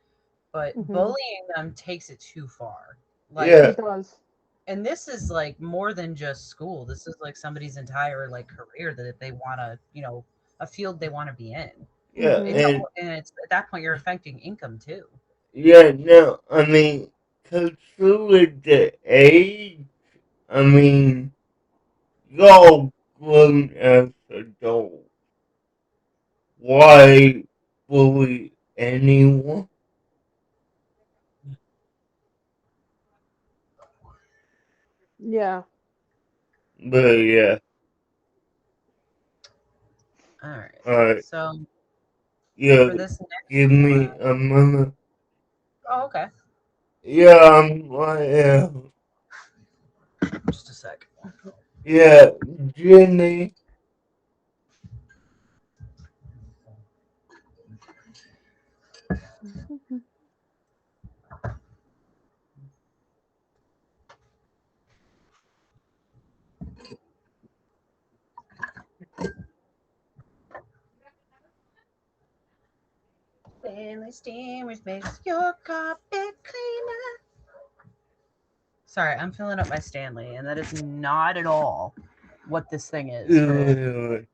[SPEAKER 6] but
[SPEAKER 3] Mhm.
[SPEAKER 6] bullying them takes it too far. Like,
[SPEAKER 2] Yeah.
[SPEAKER 3] It does.
[SPEAKER 6] and this is like more than just school. This is like somebody's entire like career that they want to, a field they want to be in.
[SPEAKER 2] Yeah,
[SPEAKER 3] Mhm.
[SPEAKER 2] and
[SPEAKER 6] And it's at that point you're affecting income too.
[SPEAKER 2] yeah, no, I mean, considering the age, I mean, y'all grown as adults. Why bully anyone?
[SPEAKER 3] Yeah.
[SPEAKER 2] But yeah,
[SPEAKER 6] All right.
[SPEAKER 2] alright,
[SPEAKER 6] So
[SPEAKER 2] yeah,
[SPEAKER 6] for this next
[SPEAKER 2] give me
[SPEAKER 6] one,
[SPEAKER 2] a minute.
[SPEAKER 6] oh, okay,
[SPEAKER 2] Yeah, yeah,
[SPEAKER 6] just a sec.
[SPEAKER 2] yeah, Jenny.
[SPEAKER 6] Stanley Steamers makes your carpet cleaner. Sorry, I'm filling up my Stanley, and that is not at all what this thing is. For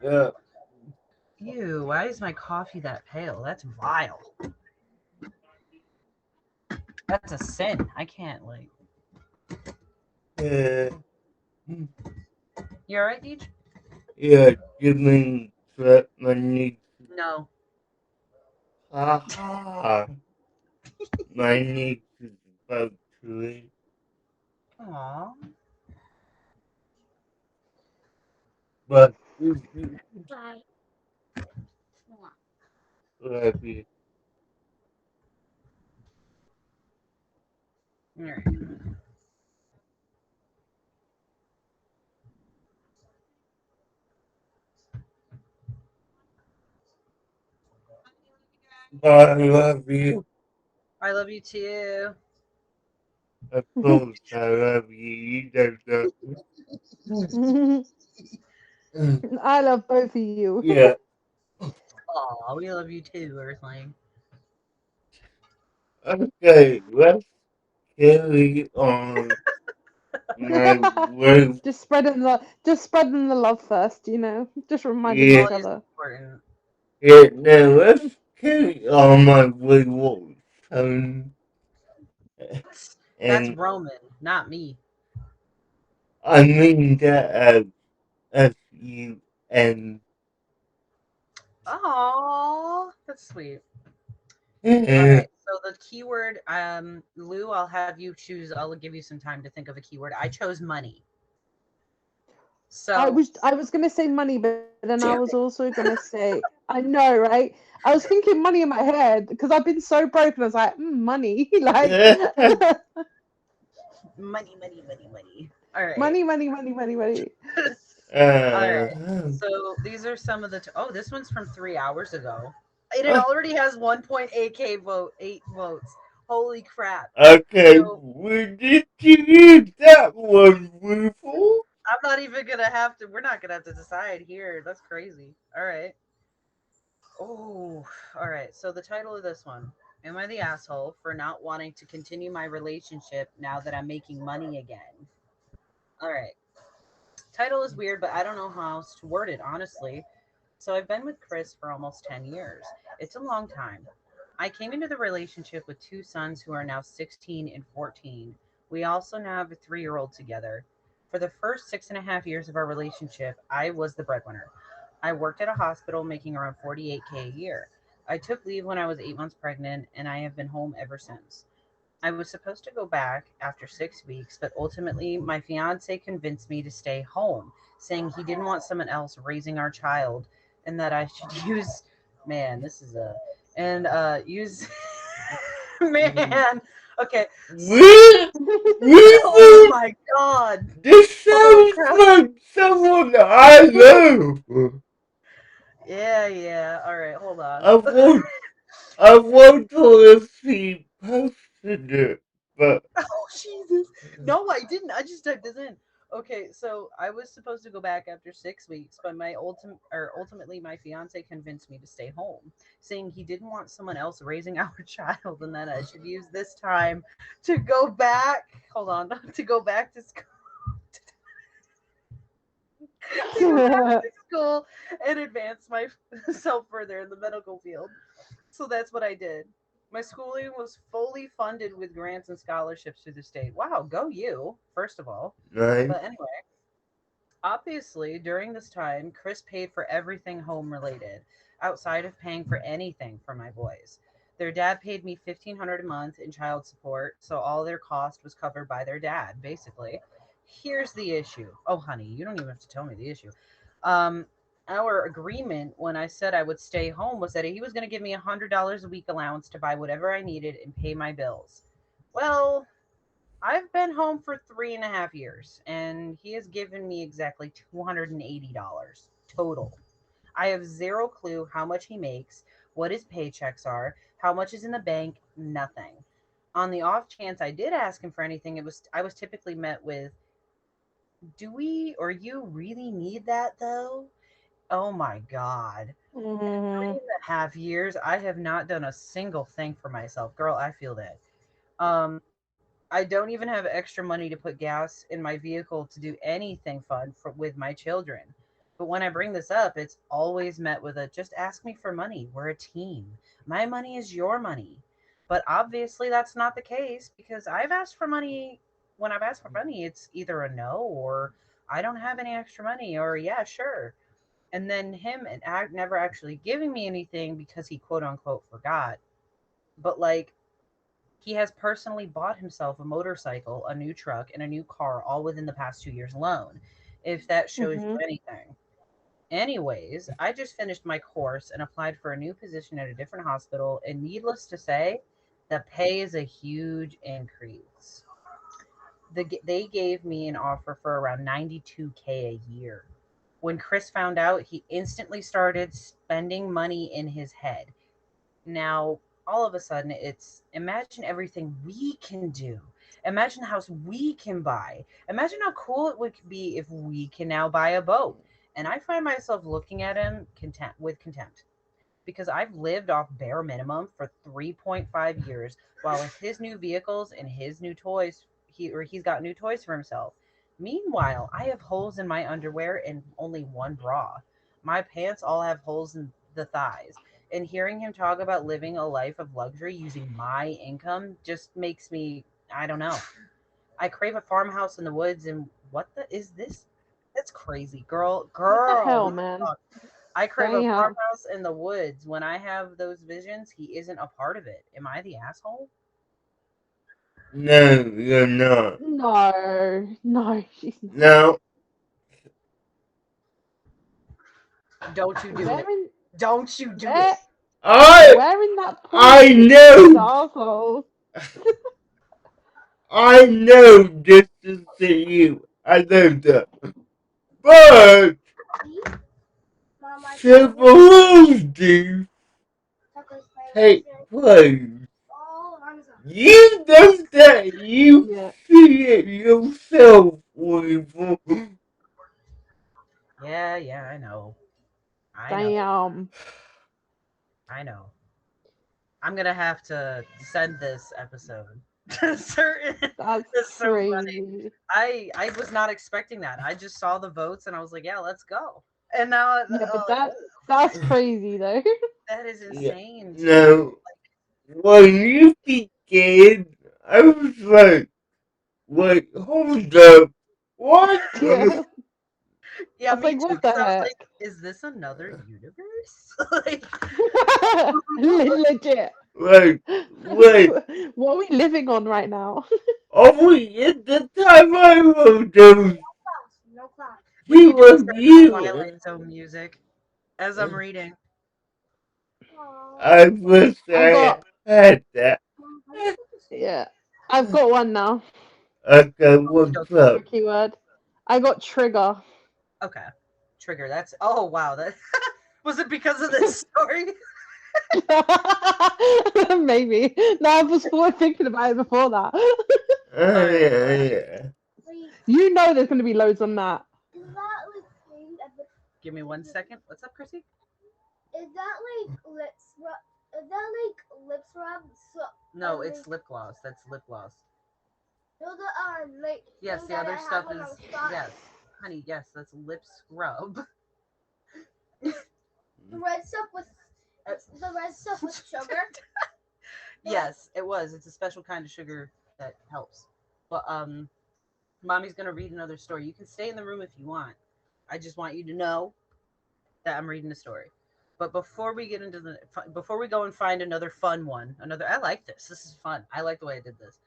[SPEAKER 2] Yeah,
[SPEAKER 6] ew, why is my coffee that pale? That's vile. That's a sin. I can't like.
[SPEAKER 2] yeah,
[SPEAKER 6] You alright, Deej?
[SPEAKER 2] yeah, Jimmy trapped my niece.
[SPEAKER 6] No.
[SPEAKER 2] Haha, my niece is about to eat.
[SPEAKER 6] Aw.
[SPEAKER 2] But love you.
[SPEAKER 6] Alright.
[SPEAKER 2] I love you.
[SPEAKER 6] I love you too.
[SPEAKER 2] Of course, I love you. You don't know.
[SPEAKER 3] I love both of you.
[SPEAKER 2] Yeah.
[SPEAKER 6] Aw, we love you too, Earthling.
[SPEAKER 2] Okay, let's carry on. My work.
[SPEAKER 3] Just spreading the love first, you know. Just reminding
[SPEAKER 2] Yeah.
[SPEAKER 3] each
[SPEAKER 6] Always
[SPEAKER 3] other.
[SPEAKER 6] important.
[SPEAKER 2] Yeah, now let's carry on my wayward son.
[SPEAKER 6] That's
[SPEAKER 2] And
[SPEAKER 6] Roman, not me.
[SPEAKER 2] I mean that as F-U-N.
[SPEAKER 6] Aw, that's sweet. All
[SPEAKER 2] Yeah.
[SPEAKER 6] right. So the keyword, Lou, I'll have you choose. I'll give you some time to think of a keyword. I chose money. So
[SPEAKER 3] I was gonna say money, but then I
[SPEAKER 6] damn
[SPEAKER 3] was
[SPEAKER 6] it.
[SPEAKER 3] also gonna say I know, right? I was thinking money in my head because I've been so broke, and I was like, money, like
[SPEAKER 6] Money, money, money, money. All right.
[SPEAKER 3] money, money, money, money, money.
[SPEAKER 6] All right.
[SPEAKER 2] uh,
[SPEAKER 6] So these are some of the. Oh, this one's from 3 hours ago. And it
[SPEAKER 2] uh,
[SPEAKER 6] already has 1.8k vote, 8 votes. Holy crap!
[SPEAKER 2] okay,
[SPEAKER 6] So
[SPEAKER 2] where did you use that one, Weevil?
[SPEAKER 6] I'm not even gonna have to. We're not gonna have to decide here. That's crazy. All right. Oh, all right. So the title of this one: Am I the asshole for not wanting to continue my relationship now that I'm making money again? All right. Title is weird, but I don't know how else to word it honestly. So I've been with Chris for almost 10 years. It's a long time. I came into the relationship with two sons who are now 16 and 14. We also now have a 3-year old together. For the first 6.5 years of our relationship, I was the breadwinner. I worked at a hospital making around 48K a year. I took leave when I was 8 months pregnant, and I have been home ever since. I was supposed to go back after 6 weeks, but ultimately, my fiance convinced me to stay home, saying he didn't want someone else raising our child and that I should use. Man, this is a. And use. Man. Okay.
[SPEAKER 2] Wee-
[SPEAKER 6] Oh
[SPEAKER 2] Weevil!
[SPEAKER 6] my god.
[SPEAKER 2] This
[SPEAKER 6] Holy
[SPEAKER 2] sounds
[SPEAKER 6] crap.
[SPEAKER 2] like someone I know.
[SPEAKER 6] Yeah, yeah. All right, hold on.
[SPEAKER 2] I won't, I won't tell if he posted it, but
[SPEAKER 6] Oh Jesus! No, I didn't. I just typed this in. Okay, so I was supposed to go back after 6 weeks, but ultimately my fiance convinced me to stay home, saying he didn't want someone else raising our child, and that I should use this time to go back. Hold on, to go back to school. to go back to school and advance myself further in the medical field. So that's what I did. My schooling was fully funded with grants and scholarships through the state. Wow, go you, first of all.
[SPEAKER 2] Nice.
[SPEAKER 6] But anyway, obviously, during this time, Chris paid for everything home related, outside of paying for anything for my boys. Their dad paid me $1,500 a month in child support, so all their cost was covered by their dad, basically. Here's the issue. Oh, honey, you don't even have to tell me the issue. Um, our agreement when I said I would stay home was that he was going to give me $100 a week allowance to buy whatever I needed and pay my bills. Well, I've been home for 3.5 years, and he has given me exactly $280 total. I have zero clue how much he makes, what his paychecks are, how much is in the bank, nothing. On the off chance I did ask him for anything, it was I was typically met with, "Do we or you really need that though?" Oh my god. three
[SPEAKER 3] Mhm.
[SPEAKER 6] and a half years, I have not done a single thing for myself. Girl, I feel that. Um, I don't even have extra money to put gas in my vehicle to do anything fun with my children. But when I bring this up, it's always met with a just ask me for money. We're a team. My money is your money. But obviously, that's not the case because I've asked for money. When I've asked for money, it's either a no or I don't have any extra money or yeah, sure. And then him and never actually giving me anything because he quote unquote forgot. But like he has personally bought himself a motorcycle, a new truck, and a new car all within the past 2 years alone, if that shows you
[SPEAKER 3] Mhm.
[SPEAKER 6] anything. Anyways, I just finished my course and applied for a new position at a different hospital, and needless to say, the pay is a huge increase. They gave me an offer for around 92K a year. When Chris found out, he instantly started spending money in his head. Now, all of a sudden, it's imagine everything we can do. Imagine the house we can buy. Imagine how cool it would be if we can now buy a boat. And I find myself looking at him contempt because I've lived off bare minimum for 3.5 years while with his new vehicles and his new toys, he's got new toys for himself. Meanwhile, I have holes in my underwear and only one bra. My pants all have holes in the thighs. And hearing him talk about living a life of luxury using my income just makes me, I don't know. I crave a farmhouse in the woods and what the is this? That's crazy, girl.
[SPEAKER 3] What the
[SPEAKER 6] Girl,
[SPEAKER 3] hell,
[SPEAKER 6] what the
[SPEAKER 3] man?
[SPEAKER 6] fuck? I crave a
[SPEAKER 3] Damn.
[SPEAKER 6] farmhouse in the woods. When I have those visions, he isn't a part of it. Am I the asshole?
[SPEAKER 2] No, you're not.
[SPEAKER 3] No, no, she's not.
[SPEAKER 2] No,
[SPEAKER 6] Don't you do it.
[SPEAKER 3] Where in
[SPEAKER 6] Don't you do it.
[SPEAKER 3] where
[SPEAKER 2] I
[SPEAKER 3] where in that point
[SPEAKER 2] I
[SPEAKER 3] is this
[SPEAKER 2] know.
[SPEAKER 3] asshole?
[SPEAKER 2] I know this is to you. I know that. But civil rules do take place. You know that you
[SPEAKER 3] Yeah.
[SPEAKER 2] see it yourself, Weevil.
[SPEAKER 6] Yeah, I know. I know.
[SPEAKER 3] Damn.
[SPEAKER 6] I know. I'm gonna have to send this episode to certain.
[SPEAKER 3] That's
[SPEAKER 6] It's so funny.
[SPEAKER 3] crazy.
[SPEAKER 6] I was not expecting that. I just saw the votes and I was like, yeah, let's go. And now
[SPEAKER 3] Yeah, but that's crazy though.
[SPEAKER 6] that is
[SPEAKER 2] Yeah.
[SPEAKER 6] insane to me.
[SPEAKER 2] No, when you began, I was like, wait, hold up. What?
[SPEAKER 3] Yeah.
[SPEAKER 6] Yeah,
[SPEAKER 3] I was
[SPEAKER 6] me
[SPEAKER 3] like,
[SPEAKER 6] too.
[SPEAKER 3] what the
[SPEAKER 6] Because I was
[SPEAKER 3] heck?
[SPEAKER 6] like, is this another universe? Like,
[SPEAKER 3] Legit.
[SPEAKER 2] Like, wait,
[SPEAKER 3] What are we living on right now?
[SPEAKER 2] are we at the time I wrote those?
[SPEAKER 6] we
[SPEAKER 2] He
[SPEAKER 6] need to
[SPEAKER 2] was
[SPEAKER 6] insert
[SPEAKER 2] you.
[SPEAKER 6] Twilight Zone music as I'm reading.
[SPEAKER 2] I wish
[SPEAKER 3] I
[SPEAKER 2] I
[SPEAKER 3] got
[SPEAKER 2] had that.
[SPEAKER 3] yeah. I've got one now.
[SPEAKER 2] Okay, what's
[SPEAKER 3] For
[SPEAKER 2] up?
[SPEAKER 3] keyword. I got trigger.
[SPEAKER 6] Okay. Trigger. That's oh wow. That was it because of this story?
[SPEAKER 3] Maybe. No, I was thinking about it before that.
[SPEAKER 2] Yeah.
[SPEAKER 3] You know there's gonna be loads on that.
[SPEAKER 6] Give me 1 second. What's up, Chrissy? No, it's lip gloss. That's lip gloss. Yes, the other stuff is yes. honey, yes, that's lip scrub.
[SPEAKER 7] The red stuff with sugar.
[SPEAKER 6] Yes, it was. It's a special kind of sugar that helps. But mommy's gonna read another story. You can stay in the room if you want. I just want you to know that I'm reading a story. But before we get into before we go and find another fun one, I like this. This is fun. I like the way I did this.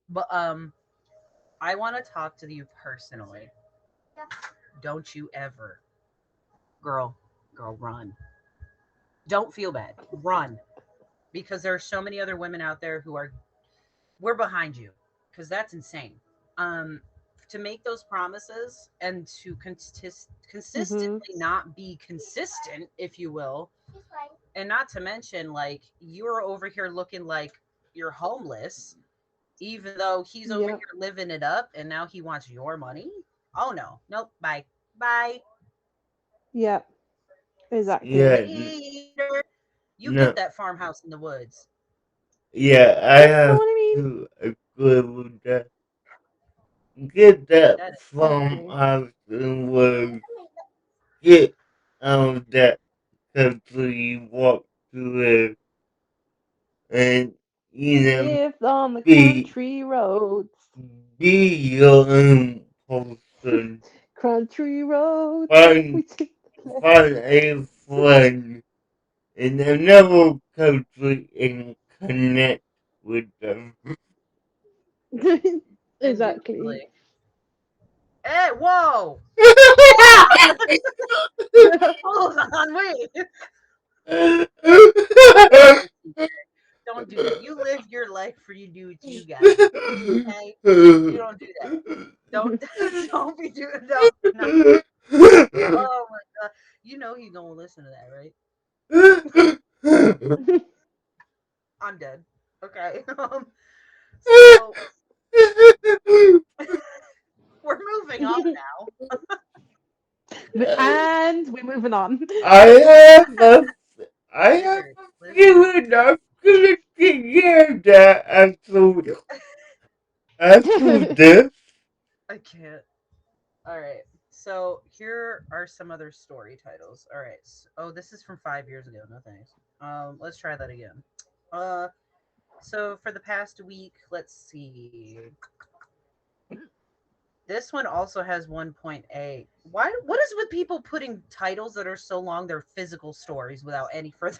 [SPEAKER 6] But I want to talk to you personally.
[SPEAKER 7] Yeah.
[SPEAKER 6] Don't you ever, girl, run. Don't feel bad. Run. Because there are so many other women out there who are we're behind you because that's insane. To make those promises and to consistently not be consistent, if you will,
[SPEAKER 7] She's fine.
[SPEAKER 6] and not to mention like you're over here looking like you're homeless, even though he's over
[SPEAKER 3] Yep.
[SPEAKER 6] here living it up, and now he wants your money. Oh no, nope, bye.
[SPEAKER 3] Yep. Exactly.
[SPEAKER 2] Yeah,
[SPEAKER 6] Later. You
[SPEAKER 2] no,
[SPEAKER 6] get that farmhouse in the woods.
[SPEAKER 2] yeah, I
[SPEAKER 3] You know
[SPEAKER 2] have
[SPEAKER 3] what I mean?
[SPEAKER 2] to agree with that. Get that
[SPEAKER 6] That is
[SPEAKER 2] from
[SPEAKER 3] Exactly.
[SPEAKER 2] us and we'll get out of that country you walk through and, you know,
[SPEAKER 3] Live on the
[SPEAKER 2] be,
[SPEAKER 3] country roads.
[SPEAKER 2] be your own person.
[SPEAKER 3] Country roads.
[SPEAKER 2] Find,
[SPEAKER 3] We take the
[SPEAKER 2] find a friend in another country and connect with them.
[SPEAKER 3] place.
[SPEAKER 6] and
[SPEAKER 3] Exactly.
[SPEAKER 6] usually, hey, whoa, hold on, wait. Don't do that. You live your life for you do what you got. Okay? You don't do that. Don't don't be doing no. Oh my god. You know he gonna listen to that, right? I'm dead. Okay. So we're moving on now.
[SPEAKER 3] And we're moving on.
[SPEAKER 2] I have
[SPEAKER 6] Lizard,
[SPEAKER 2] a feeling I'm gonna get that after this.
[SPEAKER 6] I can't. All right. So here are some other story titles. All right. Oh, this is from 5 years ago. No thanks. Let's try that again. Uh, so for the past week, let's see. This one also has 1.8. Why? What is with people putting titles that are so long? They're physical stories without any further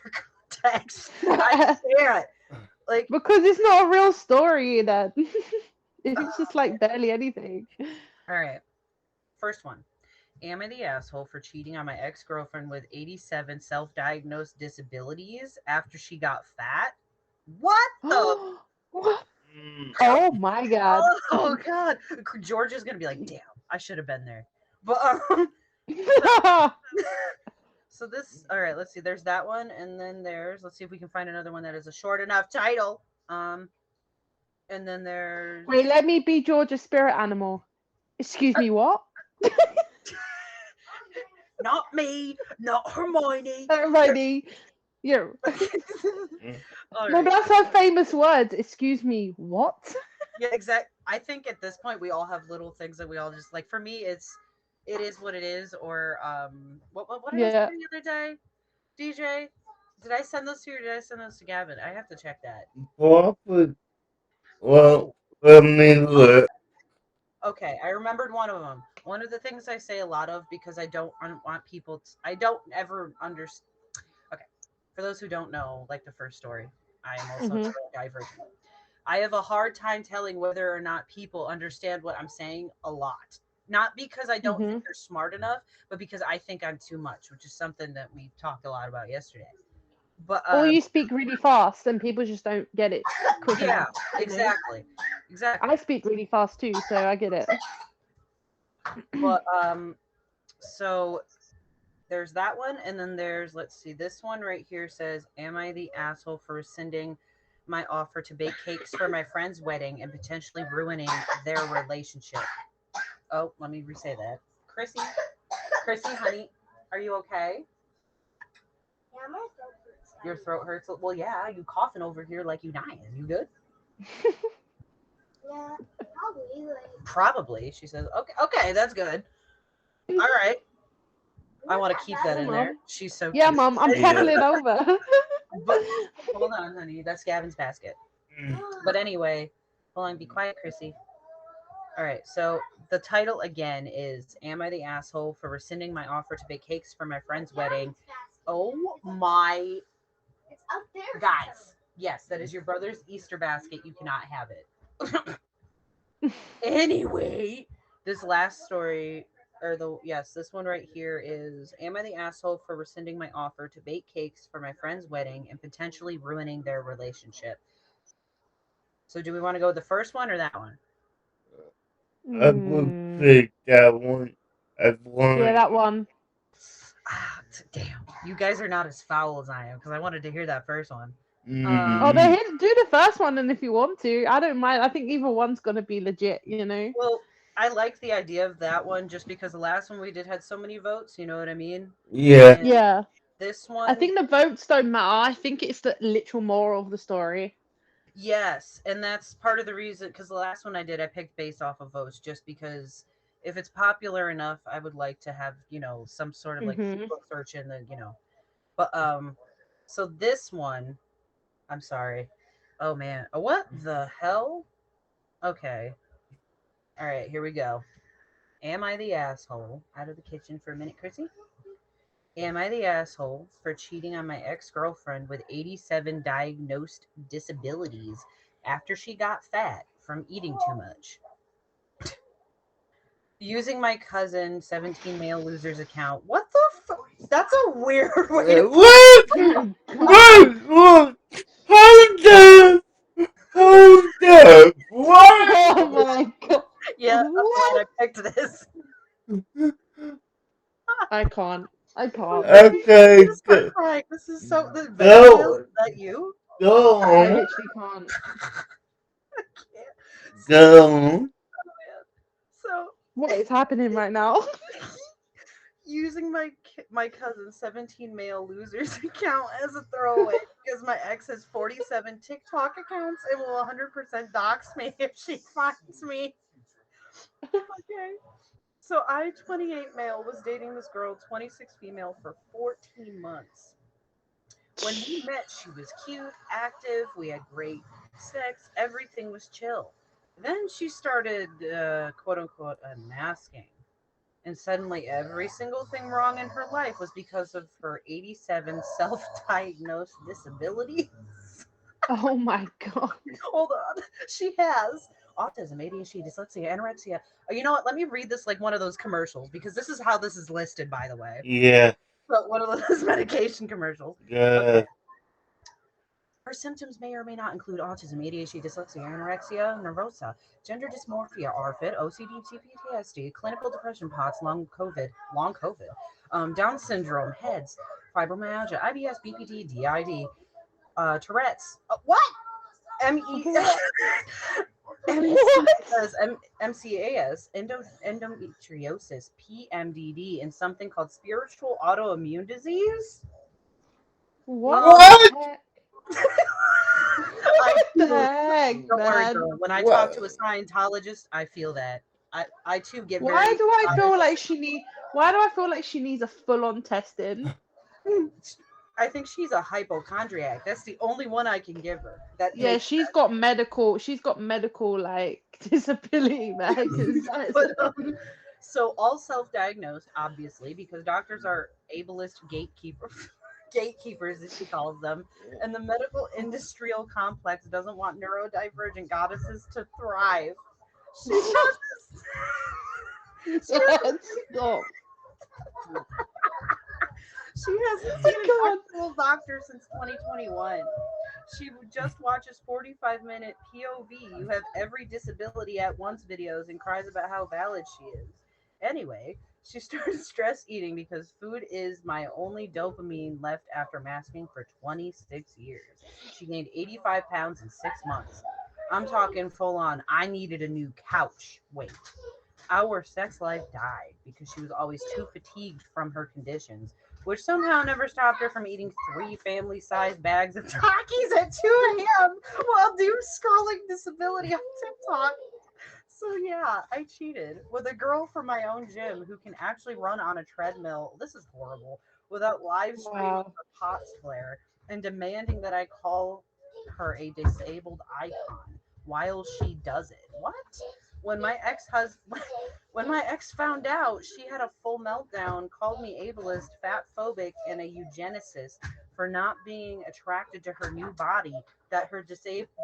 [SPEAKER 6] context. I can't. Like,
[SPEAKER 3] Because it's not a real story then. It's just like barely anything.
[SPEAKER 6] all right. First one. Am I the asshole for cheating on my ex girlfriend with 87 self diagnosed disabilities after she got fat? What the?
[SPEAKER 3] What?
[SPEAKER 2] Mm,
[SPEAKER 3] Oh my god.
[SPEAKER 6] Oh, God. Georgia's going to be like, damn, I should have been there. But, so this, all right, let's see. There's that one. And then let's see if we can find another one that is a short enough title. And then there's,
[SPEAKER 3] Wait, let me be Georgia's spirit animal. Excuse me, what?
[SPEAKER 6] not me, not Hermione.
[SPEAKER 3] Hermione. Yeah.
[SPEAKER 6] All
[SPEAKER 3] No,
[SPEAKER 6] right.
[SPEAKER 3] but that's her famous words. Excuse me, what?
[SPEAKER 6] Yeah, exact. I think at this point we all have little things that we all just like. For me, it is what it is. Or what did I say
[SPEAKER 3] Yeah.
[SPEAKER 6] the other day? DJ, did I send those to you or did I send those to Gavin? I have to check that.
[SPEAKER 2] Crawford, well, let me look.
[SPEAKER 6] Okay, I remembered one of them. One of the things I say a lot of because I don't want people. I don't ever understand. Okay, for those who don't know, like the first story, I am also
[SPEAKER 3] Mhm.
[SPEAKER 6] neurodivergent. I have a hard time telling whether or not people understand what I'm saying a lot. Not because I don't think
[SPEAKER 3] Mhm.
[SPEAKER 6] they're smart enough, but because I think I'm too much, which is something that we talked a lot about yesterday. But
[SPEAKER 3] Or you speak really fast and people just don't get it quick
[SPEAKER 6] yeah,
[SPEAKER 3] enough. You know?
[SPEAKER 6] exactly.
[SPEAKER 3] I speak really fast too, so I get it.
[SPEAKER 6] But so there's that one, and then there's, let's see, this one right here says, am I the asshole for rescinding my offer to bake cakes for my friend's wedding and potentially ruining their relationship? Oh, let me re-say that. Chrissy, honey, are you okay?
[SPEAKER 7] Yeah, my throat hurts.
[SPEAKER 6] Your throat hurts. Well, yeah, you coughing over here like you dying. You good?
[SPEAKER 7] Yeah, probably. Like,
[SPEAKER 6] Probably. She says, okay, that's good. All right. I want to keep that in
[SPEAKER 3] Mom.
[SPEAKER 6] there. She's so
[SPEAKER 3] Yeah,
[SPEAKER 6] cute.
[SPEAKER 3] Mom, I'm
[SPEAKER 2] Yeah.
[SPEAKER 3] toppling over.
[SPEAKER 6] But hold on, honey. That's Gavin's basket.
[SPEAKER 2] Mm.
[SPEAKER 6] But anyway, hold on. Be quiet, Chrissy. All right. So the title again is "Am I the asshole for rescinding my offer to bake cakes for my friend's wedding?" Oh my
[SPEAKER 7] It's up there.
[SPEAKER 6] guys! Yes, that is your brother's Easter basket. You cannot have it. Anyway, this last story, this one right here is: Am I the asshole for rescinding my offer to bake cakes for my friend's wedding and potentially ruining their relationship? So, do we want to go with the first one or that one?
[SPEAKER 2] I would
[SPEAKER 3] Mm.
[SPEAKER 2] pick that one. As long
[SPEAKER 3] Yeah,
[SPEAKER 2] as
[SPEAKER 3] that one.
[SPEAKER 6] Damn, you guys are not as foul as I am because I wanted to hear that first one.
[SPEAKER 3] Oh,
[SPEAKER 2] Mhm.
[SPEAKER 3] do the first one, and if you want to, I don't mind. I think either one's gonna be legit, you know.
[SPEAKER 6] Well, I like the idea of that one just because the last one we did had so many votes. You know what I mean?
[SPEAKER 2] Yeah.
[SPEAKER 6] And
[SPEAKER 3] Yeah,
[SPEAKER 6] this one,
[SPEAKER 3] I think the votes don't matter. I think it's the literal moral of the story.
[SPEAKER 6] yes, and that's part of the reason because the last one I did, I picked based off of votes just because if it's popular enough, I would like to have some sort of like
[SPEAKER 3] Mhm.
[SPEAKER 6] people search in the But so this one, I'm sorry. Oh man, what the hell? Okay, all right, here we go. Am I the asshole? Out of the kitchen for a minute, Chrissy. Am I the asshole for cheating on my ex girlfriend with 87 diagnosed disabilities after she got fat from eating too much? Using my cousin 17 male losers account. What the fuck? That's a weird way to
[SPEAKER 2] What?
[SPEAKER 3] Oh, God.
[SPEAKER 2] What? Hold up! Hold up! What?
[SPEAKER 3] Oh my god.
[SPEAKER 6] Yeah, I'm
[SPEAKER 3] What?
[SPEAKER 6] glad I picked this.
[SPEAKER 3] I can't. I can't.
[SPEAKER 2] Okay,
[SPEAKER 6] I'm start crying. This is so the
[SPEAKER 2] Go.
[SPEAKER 6] Is that you?
[SPEAKER 2] go
[SPEAKER 3] I
[SPEAKER 2] on.
[SPEAKER 3] literally can't.
[SPEAKER 6] I can't.
[SPEAKER 2] Go on.
[SPEAKER 6] So
[SPEAKER 3] What is happening right now?
[SPEAKER 6] using my cousin's 17 male losers account as a throwaway because my ex has 47 TikTok accounts and will 100% dox me if she finds me. Okay. So I, 28 male, was dating this girl, 26 female, for 14 months. When we met, she was cute, active, we had great sex, everything was chill. Then she started, quote unquote, unmasking. And suddenly, every single thing wrong in her life was because of her 87 self diagnosed disabilities.
[SPEAKER 3] Oh my god.
[SPEAKER 6] Hold on. She has autism, ADHD, dyslexia, anorexia. You know what? Let me read this like one of those commercials because this is how this is listed, by the way.
[SPEAKER 2] Yeah.
[SPEAKER 6] But one of those medication commercials.
[SPEAKER 2] Yeah.
[SPEAKER 6] Okay. Her symptoms may or may not include autism, ADHD, dyslexia, anorexia nervosa, gender dysmorphia, RFID, OCD, PTSD, clinical depression, POTS, long COVID, Down syndrome, HEADS, fibromyalgia, IBS, BPD, DID, Tourette's. What? ME. MCAS, endometriosis, PMDD, and something called spiritual autoimmune disease.
[SPEAKER 3] What the heck?
[SPEAKER 6] I
[SPEAKER 3] What the
[SPEAKER 6] feel-
[SPEAKER 3] heck,
[SPEAKER 6] Don't worry,
[SPEAKER 3] man?
[SPEAKER 6] girl. When I
[SPEAKER 2] What?
[SPEAKER 6] talk to a Scientologist, I feel that. I too get very.
[SPEAKER 3] Why do I feel like why do I feel like she needs a full-on testing?
[SPEAKER 6] I think she's a hypochondriac. That's the only one I can give her. That
[SPEAKER 3] Yeah,
[SPEAKER 6] makes
[SPEAKER 3] she's got medical like disability, man. 'cause that is-
[SPEAKER 6] But, so all self-diagnosed, obviously, because doctors are ableist gatekeepers, as she calls them, and the medical industrial complex doesn't want neurodivergent goddesses to thrive. She has
[SPEAKER 3] Stop.
[SPEAKER 6] She hasn't
[SPEAKER 3] Oh
[SPEAKER 6] seen an
[SPEAKER 3] God.
[SPEAKER 6] actual doctor since 2021. She just watches 45-minute POV. You have every disability at once videos and cries about how valid she is. Anyway, she started stress eating because food is my only dopamine left after masking for 26 years. She gained 85 pounds in 6 months. I'm talking full on, I needed a new couch weight. Our sex life died because she was always too fatigued from her conditions, which somehow never stopped her from eating 3 family-sized bags of Takis at 2 a.m. while doom scrolling disability on TikTok. So yeah, I cheated with a girl from my own gym who can actually run on a treadmill. This is horrible. Without live streaming
[SPEAKER 3] Wow.
[SPEAKER 6] her pots flare and demanding that I call her a disabled icon while she does it. What? When my ex-husband when my ex found out, she had a full meltdown, called me ableist, fat phobic, and a eugenicist for not being attracted to her new body that her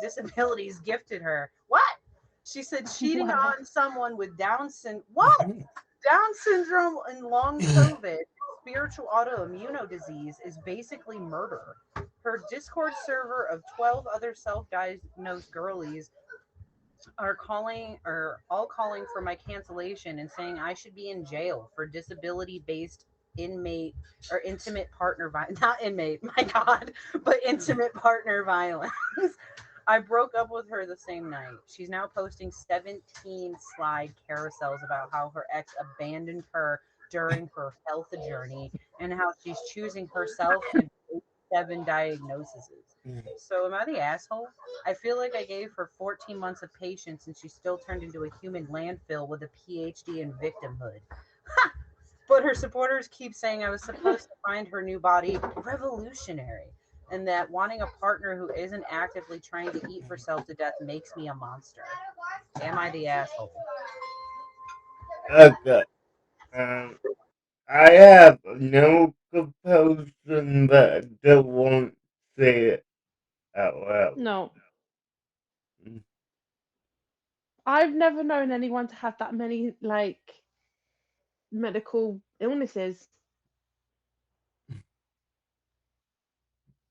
[SPEAKER 6] disabilities gifted her. What? She said cheating
[SPEAKER 3] Wow.
[SPEAKER 6] on someone with What? Down syndrome and long COVID, spiritual autoimmune disease, is basically murder. Her Discord server of 12 other self-diagnosed girlies are all calling for my cancellation and saying I should be in jail for disability based inmate or intimate partner violence. Not inmate, my God, but intimate partner violence. I broke up with her the same night. She's now posting 17 slide carousels about how her ex abandoned her during her health journey and how she's choosing herself and 7 diagnoses. So am I the asshole? I feel like I gave her 14 months of patience and she still turned into a human landfill with a PhD in victimhood. But her supporters keep saying I was supposed to find her new body revolutionary and that wanting a partner who isn't actively trying to eat herself to death makes me a monster. Am I the asshole?
[SPEAKER 2] Okay. Um, I have no compulsion, but I don't want to say it out loud.
[SPEAKER 3] No. I've never known anyone to have that many like medical illnesses.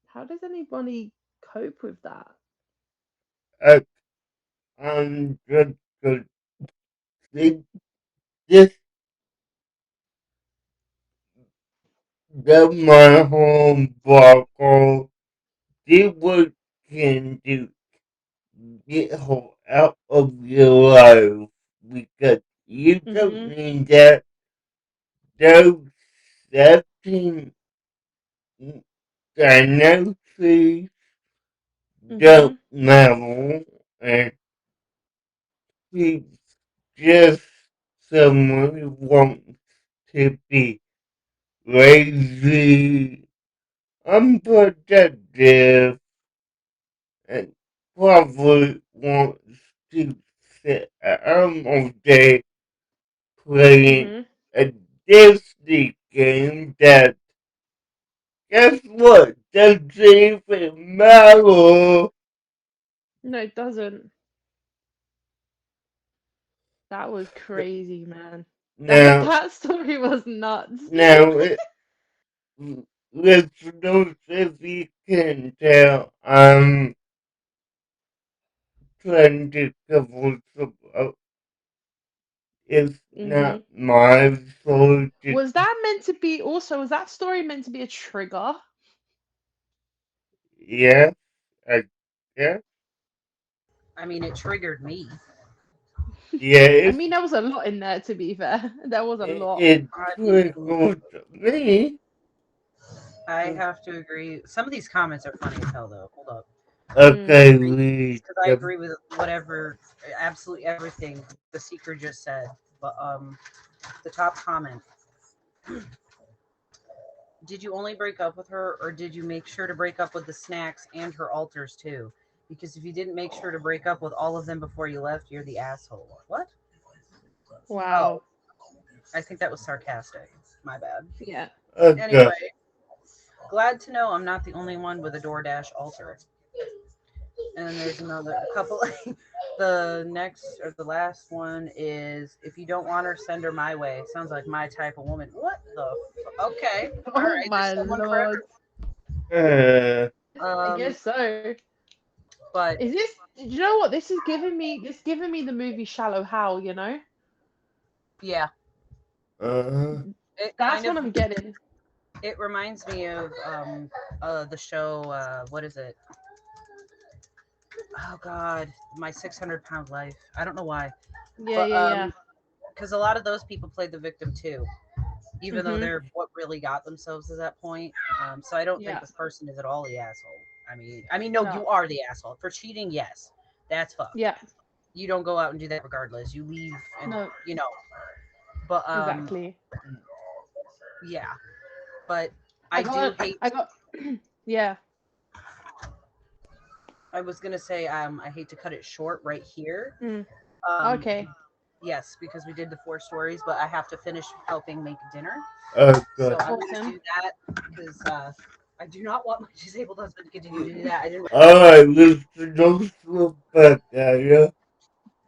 [SPEAKER 3] How does anybody cope with that?
[SPEAKER 2] I, I'm just gonna say this that my home buckle. Do what you can do. Get her out of your life because you don't
[SPEAKER 3] Mhm.
[SPEAKER 2] need that. Those 17 diagnoses don't
[SPEAKER 3] Mhm.
[SPEAKER 2] matter, and he's just someone who wants to be lazy, unproductive, and probably wants to sit at home all day playing
[SPEAKER 3] Mhm.
[SPEAKER 2] a Disney game that, guess what, doesn't even matter.
[SPEAKER 3] No, it doesn't. That was crazy, man. That
[SPEAKER 2] Now,
[SPEAKER 3] that story was nuts.
[SPEAKER 2] now, listeners, if you can tell, I'm trying to cover some it's not
[SPEAKER 3] Mhm.
[SPEAKER 2] my fault.
[SPEAKER 3] Was that meant to be also, was that story meant to be a trigger?
[SPEAKER 2] Yeah, I, yeah,
[SPEAKER 6] I mean, it triggered me.
[SPEAKER 2] yeah,
[SPEAKER 3] I mean, there was a lot in there, to be fair. There was a lot.
[SPEAKER 2] it
[SPEAKER 6] I mean,
[SPEAKER 2] triggered me.
[SPEAKER 6] I have to agree. Some of these comments are funny as hell, though. Hold up.
[SPEAKER 3] Mm.
[SPEAKER 2] Okay, read
[SPEAKER 6] Because I
[SPEAKER 2] them.
[SPEAKER 6] agree with whatever, absolutely everything the seeker just said. But the top comment: did you only break up with her, or did you make sure to break up with the snacks and her altars too? Because if you didn't make sure to break up with all of them before you left, you're the asshole. What? Oh,
[SPEAKER 3] Wow.
[SPEAKER 6] I think that was sarcastic. My bad.
[SPEAKER 3] Yeah.
[SPEAKER 2] Okay,
[SPEAKER 6] Anyway, glad to know I'm not the only one with a DoorDash altar. And then there's another a couple. The next or the last one is if you don't want her, send her my way. Sounds like my type of woman. What the? Okay, all
[SPEAKER 3] Oh
[SPEAKER 6] right. There's
[SPEAKER 3] my
[SPEAKER 6] someone for
[SPEAKER 3] lord.
[SPEAKER 2] uh,
[SPEAKER 3] I
[SPEAKER 6] everyone.
[SPEAKER 3] guess so.
[SPEAKER 6] But
[SPEAKER 3] Is this, you know what? This giving me the movie Shallow Hal, you know?
[SPEAKER 6] yeah,
[SPEAKER 2] uh,
[SPEAKER 6] it
[SPEAKER 3] That's
[SPEAKER 6] kind of
[SPEAKER 3] what I'm getting.
[SPEAKER 6] it reminds me of the show. What is it? Oh God, my 600 pound life. I don't know why,
[SPEAKER 3] Yeah,
[SPEAKER 6] but
[SPEAKER 3] yeah, yeah.
[SPEAKER 6] because a lot of those people played the victim too, even though
[SPEAKER 3] Mhm.
[SPEAKER 6] they're what really got themselves to that point. So I don't think
[SPEAKER 3] Yeah.
[SPEAKER 6] this person is at all the asshole. No,
[SPEAKER 3] No.
[SPEAKER 6] you are the asshole for cheating. Yes, that's fucked.
[SPEAKER 3] Yeah.
[SPEAKER 6] you don't go out and do that regardless. You leave and
[SPEAKER 3] No,
[SPEAKER 6] you know. But
[SPEAKER 3] exactly.
[SPEAKER 6] yeah. But
[SPEAKER 3] I
[SPEAKER 6] I do
[SPEAKER 3] got,
[SPEAKER 6] hate.
[SPEAKER 3] I got, yeah.
[SPEAKER 6] I was gonna say I hate to cut it short right here.
[SPEAKER 3] Mm,
[SPEAKER 6] Um,
[SPEAKER 3] okay.
[SPEAKER 6] yes, because we did the 4 stories, but I have to finish helping make dinner.
[SPEAKER 2] Okay.
[SPEAKER 6] So I'm going to
[SPEAKER 3] Awesome.
[SPEAKER 6] do that because I do not want my disabled husband to continue to do that. I didn't.
[SPEAKER 2] Alright, Mr. Joseph Becca,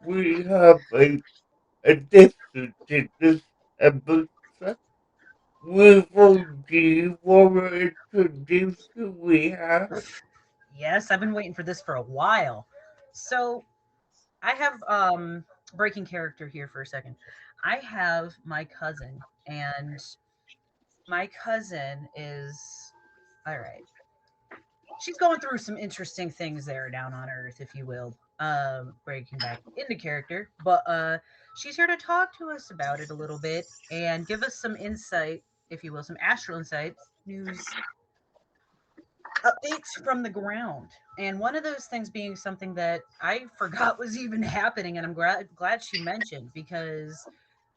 [SPEAKER 2] we have a addition to this episode. Before do you want to introduce who we have?
[SPEAKER 6] Yes, I've been waiting for this for a while. So I have breaking character here for a second. I have my cousin, and my cousin is all right. She's going through some interesting things there down on Earth, if you will. Breaking back into character, but she's here to talk to us about it a little bit and give us some insight, if you will, some astral insight news updates from the ground. And one of those things being something that I forgot was even happening, and I'm glad she mentioned because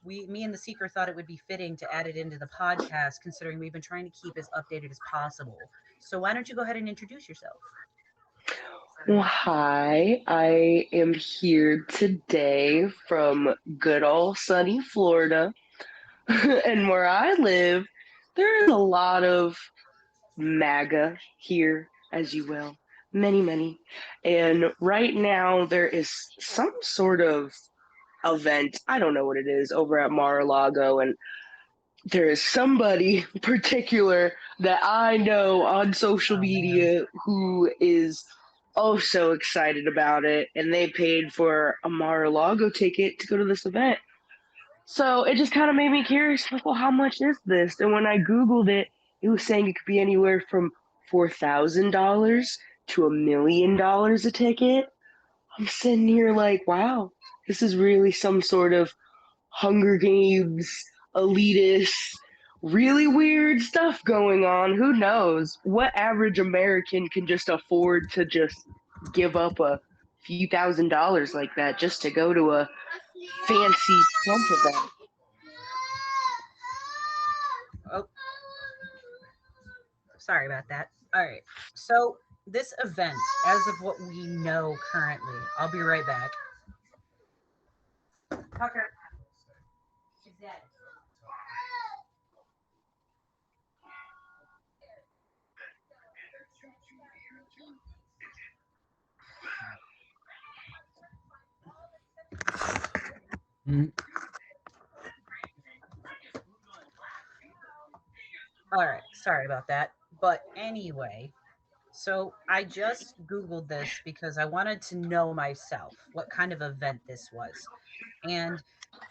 [SPEAKER 6] me and the Seeker thought it would be fitting to add it into the podcast, considering we've been trying to keep as updated as possible. So why don't you go ahead and introduce yourself?
[SPEAKER 8] Well, hi, I am here today from good old sunny Florida. And where I live, there is a lot of MAGA here, as you will. Many, many. And right now, there is some sort of event, I don't know what it is, over at Mar-a-Lago. And there is somebody particular that I know on social
[SPEAKER 6] Oh man.
[SPEAKER 8] media who is oh so excited about it, and they paid for a Mar-a-Lago ticket to go to this event. So it just kind of made me curious, like, well, how much is this? And when I Googled it, it was saying it could be anywhere from $4,000 to $1 million a ticket. I'm sitting here like, wow, this is really some sort of Hunger Games, elitist, really weird stuff going on. Who knows? What average American can just afford to just give up a few $1,000s like that just to go to a fancy Trump event?
[SPEAKER 6] Oh, sorry about that. All right. So this event, as of what we know currently, I'll be right back. Tucker is dead.
[SPEAKER 2] Mm.
[SPEAKER 6] All right. Sorry about that. But anyway, so I just Googled this because I wanted to know myself what kind of event this was. And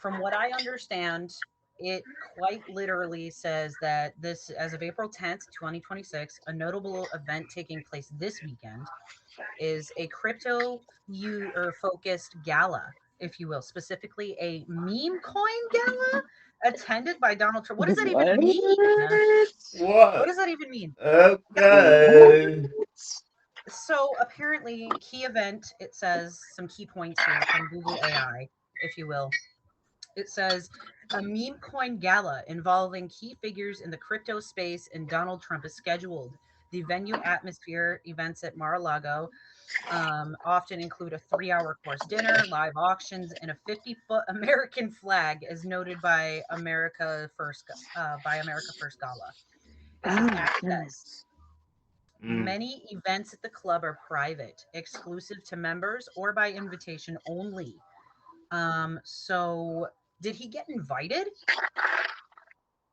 [SPEAKER 6] from what I understand, it quite literally says that this, as of April 10th, 2026, a notable event taking place this weekend is a crypto or focused gala, if you will, specifically a meme coin gala attended by Donald Trump. What does that even mean? What
[SPEAKER 2] What?
[SPEAKER 6] does that even mean?
[SPEAKER 2] Okay.
[SPEAKER 6] So apparently, key event, it says some key points here from Google AI, if you will. It says a meme coin gala involving key figures in the crypto space and Donald Trump is scheduled. The venue atmosphere events at Mar-a-Lago often include a 3-hour course dinner, live auctions, and a 50-foot American flag, as noted by America First Gala. It says
[SPEAKER 8] Oh,
[SPEAKER 6] access.
[SPEAKER 8] goodness.
[SPEAKER 6] Many events at the club are private, exclusive to members, or by invitation only. So did he get invited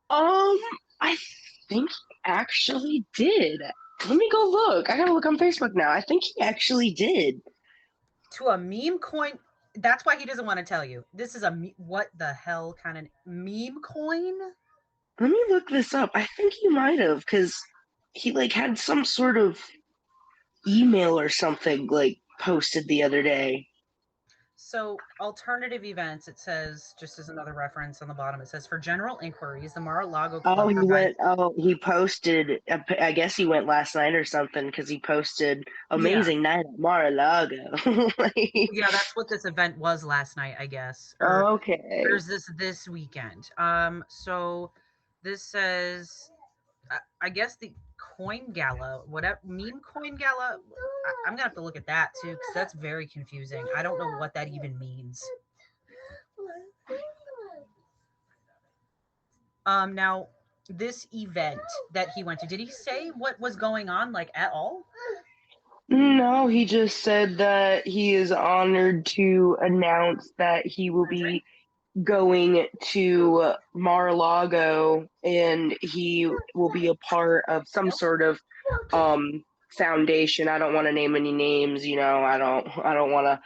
[SPEAKER 8] I think he actually did. Let me go look. I gotta look on Facebook now. I think he actually did.
[SPEAKER 6] to a meme coin? That's why he doesn't want to tell you. This is what the hell kind of meme coin?
[SPEAKER 8] Let me look this up. I think he might have, because he like had some sort of email or something like posted the other day.
[SPEAKER 6] So alternative events, it says, just as another reference on the bottom, it says for general inquiries, the Mar-a-Lago
[SPEAKER 8] Oh,
[SPEAKER 6] Club
[SPEAKER 8] he
[SPEAKER 6] provides.
[SPEAKER 8] went. Oh, he posted. I guess he went last night or something because he posted
[SPEAKER 6] Yeah.
[SPEAKER 8] amazing night at Mar-a-Lago. Like,
[SPEAKER 6] Yeah, that's what this event was last night, I guess. Or
[SPEAKER 8] okay.
[SPEAKER 6] there's this weekend. So this says, I guess the coin gala, whatever meme coin gala. I'm gonna have to look at that too because that's very confusing. I don't know what that even means. Now this event that he went to, did he say what was going on like at all?
[SPEAKER 8] No, he just said that he is honored to announce that he will be going to Mar-a-Lago and he will be a part of some sort of foundation. I don't want to name any names, I don't want to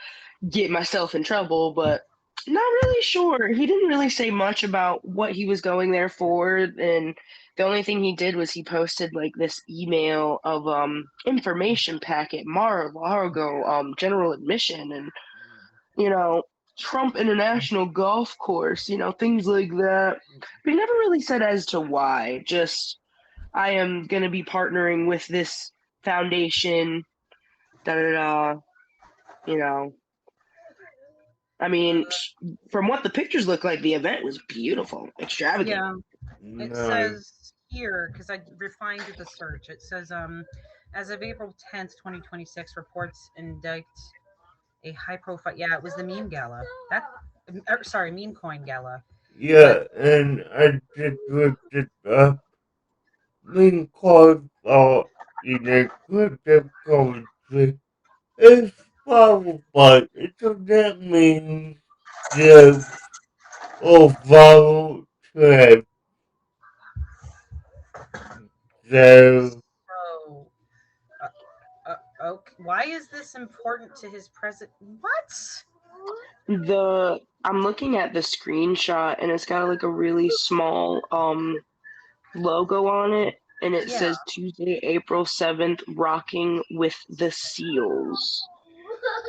[SPEAKER 8] get myself in trouble, but not really sure. He didn't really say much about what he was going there for, and the only thing he did was he posted like this email of information packet, Mar-a-Lago general admission, and you know Trump International Golf Course, things like that. But he never really said as to why. Just I am gonna be partnering with this foundation. Da da da. You know, I mean, from what the pictures look like, the event was beautiful, extravagant.
[SPEAKER 6] Yeah, it
[SPEAKER 2] Nice.
[SPEAKER 6] says here because I refined the search. It says as of April 10th, 2026, reports indict a high profile. Yeah, it was the meme gala. Sorry, meme coin gala.
[SPEAKER 2] Yeah, and I just looked it up. Being called for in a cryptocurrency is qualified. So that means the overall trend. So,
[SPEAKER 6] So, okay, why is this important to his president? What?
[SPEAKER 8] I'm looking at the screenshot and it's got like a really small logo on it, and it
[SPEAKER 6] Yeah.
[SPEAKER 8] says Tuesday, April 7th, rocking with the SEALs.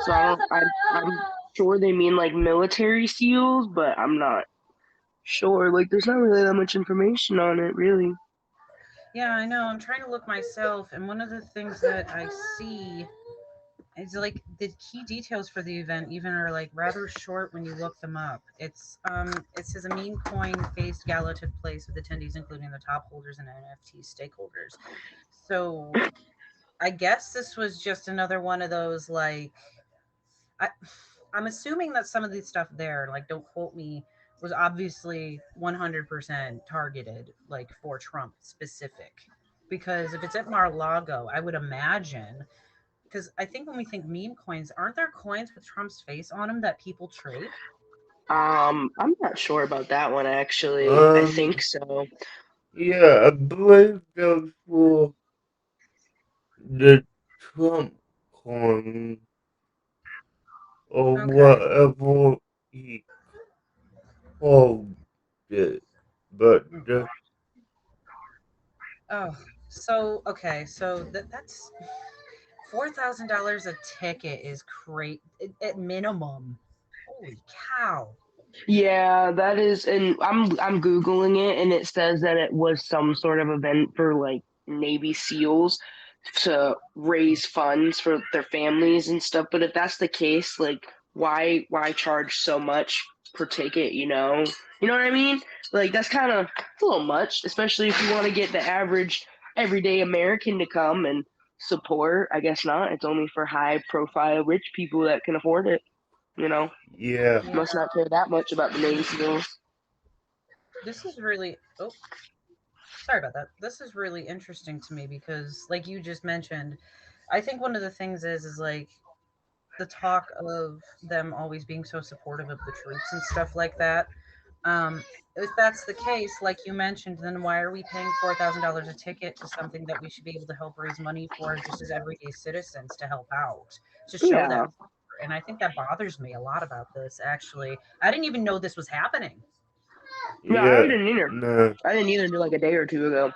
[SPEAKER 8] So I'm sure they mean like military SEALs, but I'm not sure. Like, there's not really that much information on it, really.
[SPEAKER 6] Yeah, I know. I'm trying to look myself, and one of the things that I see is like the key details for the event even are like rather short when you look them up. It says a meme coin based gala took place with attendees including the top holders and NFT stakeholders. So I guess this was just another one of those like I I'm assuming that some of the stuff there, like don't quote me, was obviously 100% targeted like for Trump specific. Because if it's at Mar-a-Lago, I would imagine because I think when we think meme coins, aren't there coins with Trump's face on them that people trade?
[SPEAKER 8] I'm not sure about that one actually. I
[SPEAKER 2] um,
[SPEAKER 8] think so.
[SPEAKER 2] yeah, I believe those were the Trump coin or
[SPEAKER 6] Okay.
[SPEAKER 2] whatever he called it. But,
[SPEAKER 6] Oh, so okay, so that's $4,000 a ticket is great at minimum. Holy cow!
[SPEAKER 8] Yeah, that is, and I'm googling it, and it says that it was some sort of event for like Navy SEALs to raise funds for their families and stuff. But if that's the case, like, why charge so much per ticket? You know what I mean? Like, that's kind of a little much, especially if you want to get the average everyday American to come and support. I guess not. It's only for high profile rich people that can afford it. You know.
[SPEAKER 2] yeah.
[SPEAKER 6] Yeah,
[SPEAKER 8] Must not care that much about the Navy SEALs.
[SPEAKER 6] this is really. Oh, sorry about that. This is really interesting to me because, like you just mentioned, I think one of the things is like the talk of them always being so supportive of the troops and stuff like that. If that's the case, like you mentioned, then why are we paying $4,000 a ticket to something that we should be able to help raise money for just as everyday citizens to help out, to show that?
[SPEAKER 8] Yeah.
[SPEAKER 6] And I think that bothers me a lot about this, actually. I didn't even know this was happening.
[SPEAKER 8] No, I
[SPEAKER 2] Yeah,
[SPEAKER 8] didn't either.
[SPEAKER 2] no.
[SPEAKER 8] I didn't either until like a day or two ago.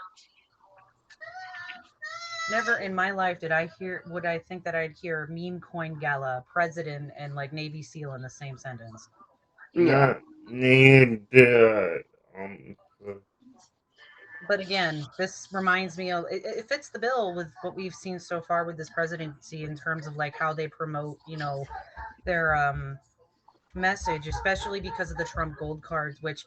[SPEAKER 6] Never in my life would I think that I'd hear meme coin gala, president, and like Navy SEAL in the same sentence.
[SPEAKER 8] Yeah.
[SPEAKER 2] Not neither.
[SPEAKER 6] But again, this reminds me of it fits the bill with what we've seen so far with this presidency in terms of like how they promote, their message, especially because of the Trump gold cards, which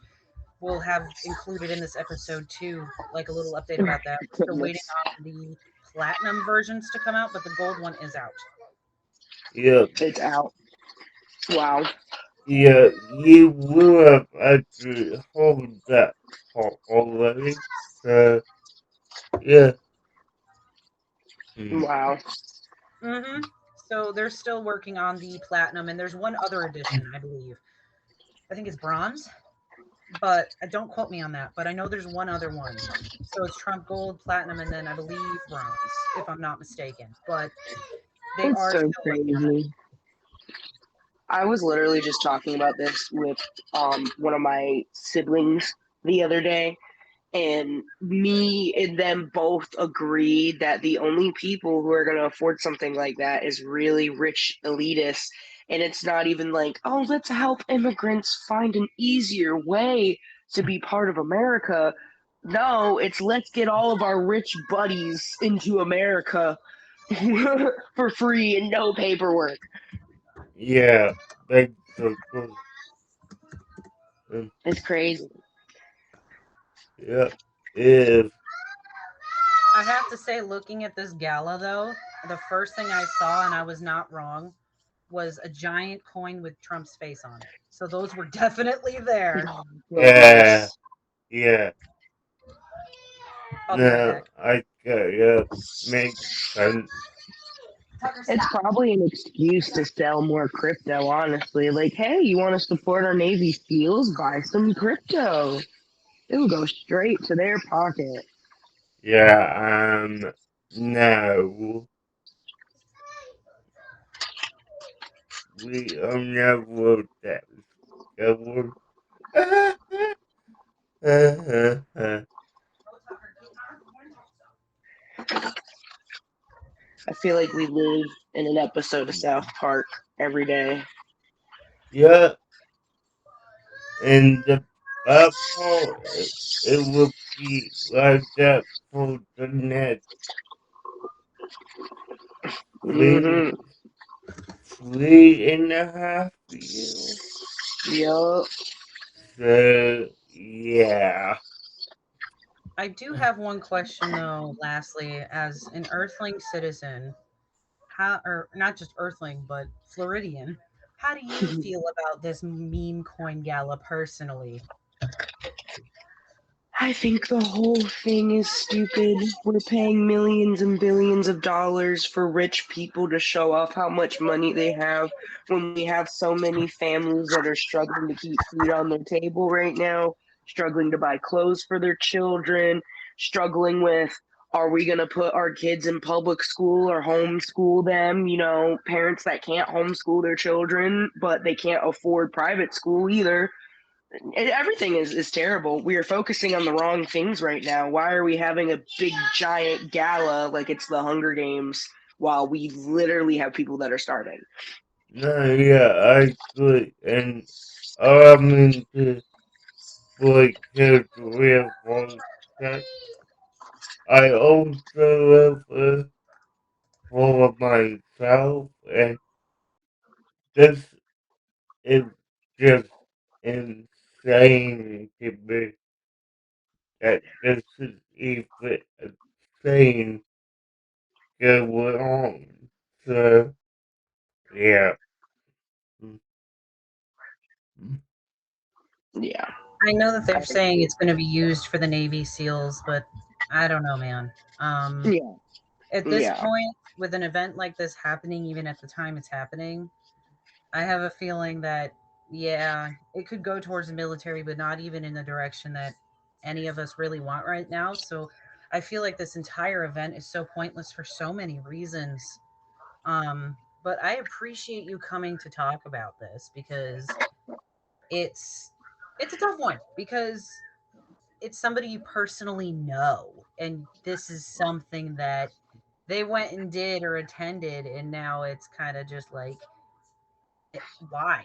[SPEAKER 6] we'll have included in this episode too, like a little update about that. We're still waiting
[SPEAKER 8] Goodness.
[SPEAKER 6] on the platinum versions to come out, but the gold one is out.
[SPEAKER 2] Yeah,
[SPEAKER 8] It's out. Wow.
[SPEAKER 2] yeah, you will have actually hold that part already. So, yeah. Mm.
[SPEAKER 8] Wow.
[SPEAKER 6] Mm-hmm. So they're still working on the platinum, and there's one other edition, I believe. I think it's bronze, but don't quote me on that. But I know there's one other one. So it's Trump gold, platinum, and then I believe bronze, if I'm not mistaken. But they
[SPEAKER 8] It's
[SPEAKER 6] are
[SPEAKER 8] so
[SPEAKER 6] still working on it.
[SPEAKER 8] crazy. I was literally just talking about this with one of my siblings the other day, and me and them both agreed that the only people who are going to afford something like that is really rich elitists. And it's not even like, oh, let's help immigrants find an easier way to be part of America. No, it's let's get all of our rich buddies into America for free and no paperwork.
[SPEAKER 2] Yeah, basically. Um,
[SPEAKER 8] It's crazy.
[SPEAKER 2] yeah, if,
[SPEAKER 6] I have to say, looking at this gala though, the first thing I saw, and I was not wrong, was a giant coin with Trump's face on it. So those were definitely there.
[SPEAKER 8] Oh,
[SPEAKER 2] yeah,
[SPEAKER 8] goodness.
[SPEAKER 2] yeah.
[SPEAKER 6] I'll be right
[SPEAKER 2] No,
[SPEAKER 6] back.
[SPEAKER 2] yeah, makes sense.
[SPEAKER 8] It's probably an excuse to sell more crypto, honestly. Like, hey, you want to support our Navy SEALs? Buy some crypto. It'll go straight to their pocket.
[SPEAKER 2] Yeah, no, we are never that discovered.
[SPEAKER 8] I feel like we live in an episode of South Park every day.
[SPEAKER 2] Yeah, and the Bible, it will be like that for the next three,
[SPEAKER 8] Mm-hmm.
[SPEAKER 2] 3.5 years.
[SPEAKER 8] Yup.
[SPEAKER 2] So, yeah.
[SPEAKER 6] I do have one question though, lastly, as an Earthling citizen, how or not just Earthling, but Floridian, how do you feel about this meme coin gala personally?
[SPEAKER 8] I think the whole thing is stupid. We're paying millions and billions of dollars for rich people to show off how much money they have when we have so many families that are struggling to keep food on their table right now, struggling to buy clothes for their children, struggling with are we going to put our kids in public school or homeschool them? You know, parents that can't homeschool their children, but they can't afford private school either. Everything is terrible. We are focusing on the wrong things right now. Why are we having a big giant gala like it's the Hunger Games while we literally have people that are starving?
[SPEAKER 2] No, yeah, I agree. And I mean to break his real one that I also have a for myself, and this is just insane to me that this is even a thing going on. So, yeah. Mm, mm,
[SPEAKER 8] Yeah.
[SPEAKER 6] I know that
[SPEAKER 8] I
[SPEAKER 6] they're saying
[SPEAKER 8] agree.
[SPEAKER 6] it's going to be used for the Navy SEALs, but I don't know, man.
[SPEAKER 8] Yeah.
[SPEAKER 6] At this
[SPEAKER 8] Yeah.
[SPEAKER 6] point, with an event like this happening, even at the time it's happening, I have a feeling that, yeah, it could go towards the military, but not even in the direction that any of us really want right now. So I feel like this entire event is so pointless for so many reasons. But I appreciate you coming to talk about this because it's it's a tough one because it's somebody you personally know, and this is something that they went and did or attended, and now it's kind of just like, why?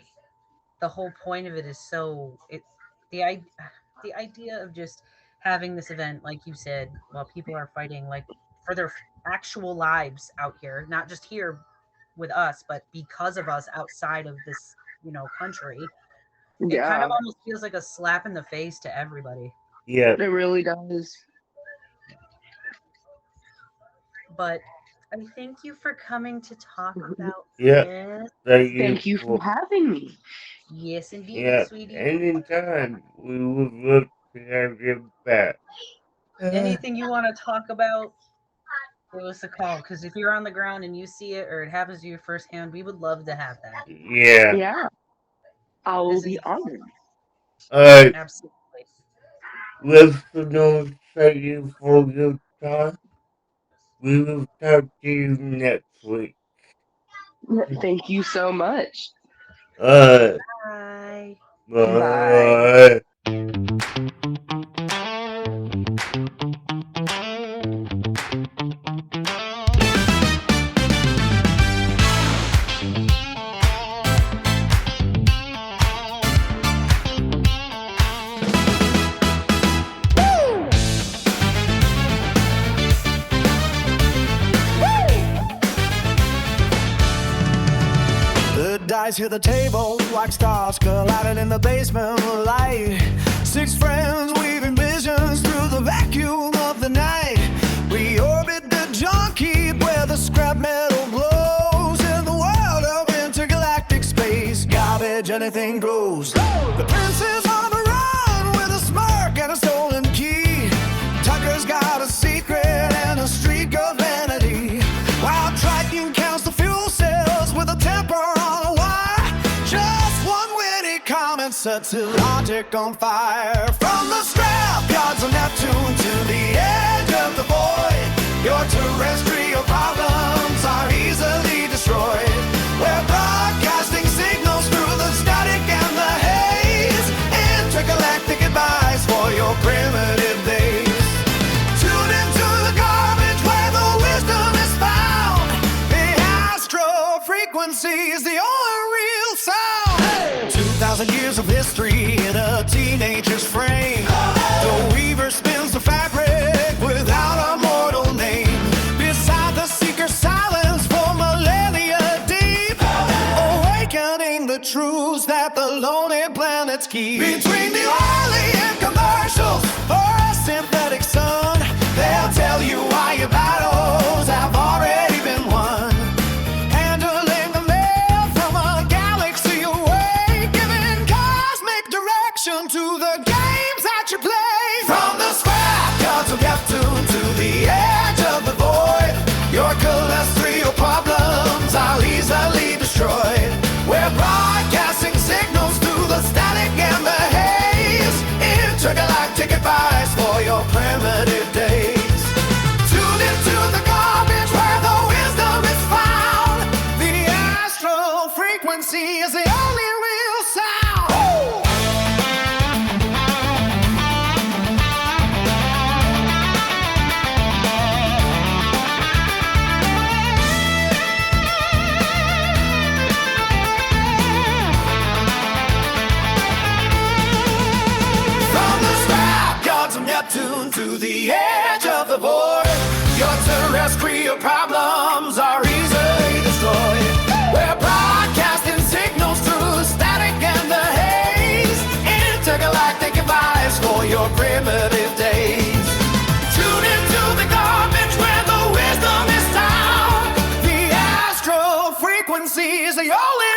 [SPEAKER 6] The whole point of it is the idea of just having this event, like you said, while people are fighting like for their actual lives out here, not just here with us, but because of us outside of this, country. It kind
[SPEAKER 8] Yeah,
[SPEAKER 6] of almost feels like a slap in the face to everybody.
[SPEAKER 2] Yeah.
[SPEAKER 8] it really does.
[SPEAKER 6] But I thank you for coming to talk about
[SPEAKER 2] Yeah.
[SPEAKER 6] this.
[SPEAKER 8] Thank you for having me.
[SPEAKER 6] Yes, indeed,
[SPEAKER 2] Yeah.
[SPEAKER 6] sweetie.
[SPEAKER 2] Anytime we would love to have you back.
[SPEAKER 6] Anything you want to talk about, give us a call. Because if you're on the ground and you see it or it happens to you firsthand, we would love to have that.
[SPEAKER 2] Yeah.
[SPEAKER 8] Yeah, I will
[SPEAKER 6] This
[SPEAKER 8] be
[SPEAKER 6] is-
[SPEAKER 8] honored.
[SPEAKER 6] Absolutely.
[SPEAKER 2] Listeners, thank you for your time. We will talk to you next week.
[SPEAKER 8] Thank you so much.
[SPEAKER 2] Bye.
[SPEAKER 6] Bye.
[SPEAKER 2] Bye.
[SPEAKER 5] The dice hit the table like stars colliding in the basement of light. 6 friends weaving visions through the vacuum of the night. We orbit the junkie where the scrap metal blows. In the world of intergalactic space, garbage, anything goes. The prince is on the run with a smirk and a stolen key. Tucker's got a secret and a streak of vanity. While Triton counts the fuel cells with a temper on a wire. Just one witty comment sets his logic on fire. From the scrapyards of Neptune to the edge of the void, your terrestrial problems are easily destroyed. We're broadcasting signals through the static and the haze. Intergalactic advice for your primitive days. Tune into the garbage where the wisdom is found. The astro frequency is the only real sound. 2,000 years of history in a teenager's frame. The weaver spins the fabric without a mortal name. Beside the seeker's silence for millennia deep. Awakening the truths that the lonely planets keep. Between the oily and commercials or a synthetic sun, they'll tell you why your battles have already been won. Handling the mail from a galaxy away, giving cosmic direction to the games that you play. From the scrapyards of Neptune to the edge of the void, your cholesterol problems are easily destroyed. We're broadcasting signals through the static and the haze. Intergalactic advice for your primitive days. Tune into the garbage where the wisdom is found. The astral frequency is the only real sound. From the scrapyards of Neptune to the edge of the void, your terrestrial problems are easily destroyed. We're broadcasting signals through the static and the haze. Intergalactic advice for your primitive days. Tune into the garbage where the wisdom is found. The astral frequency is the only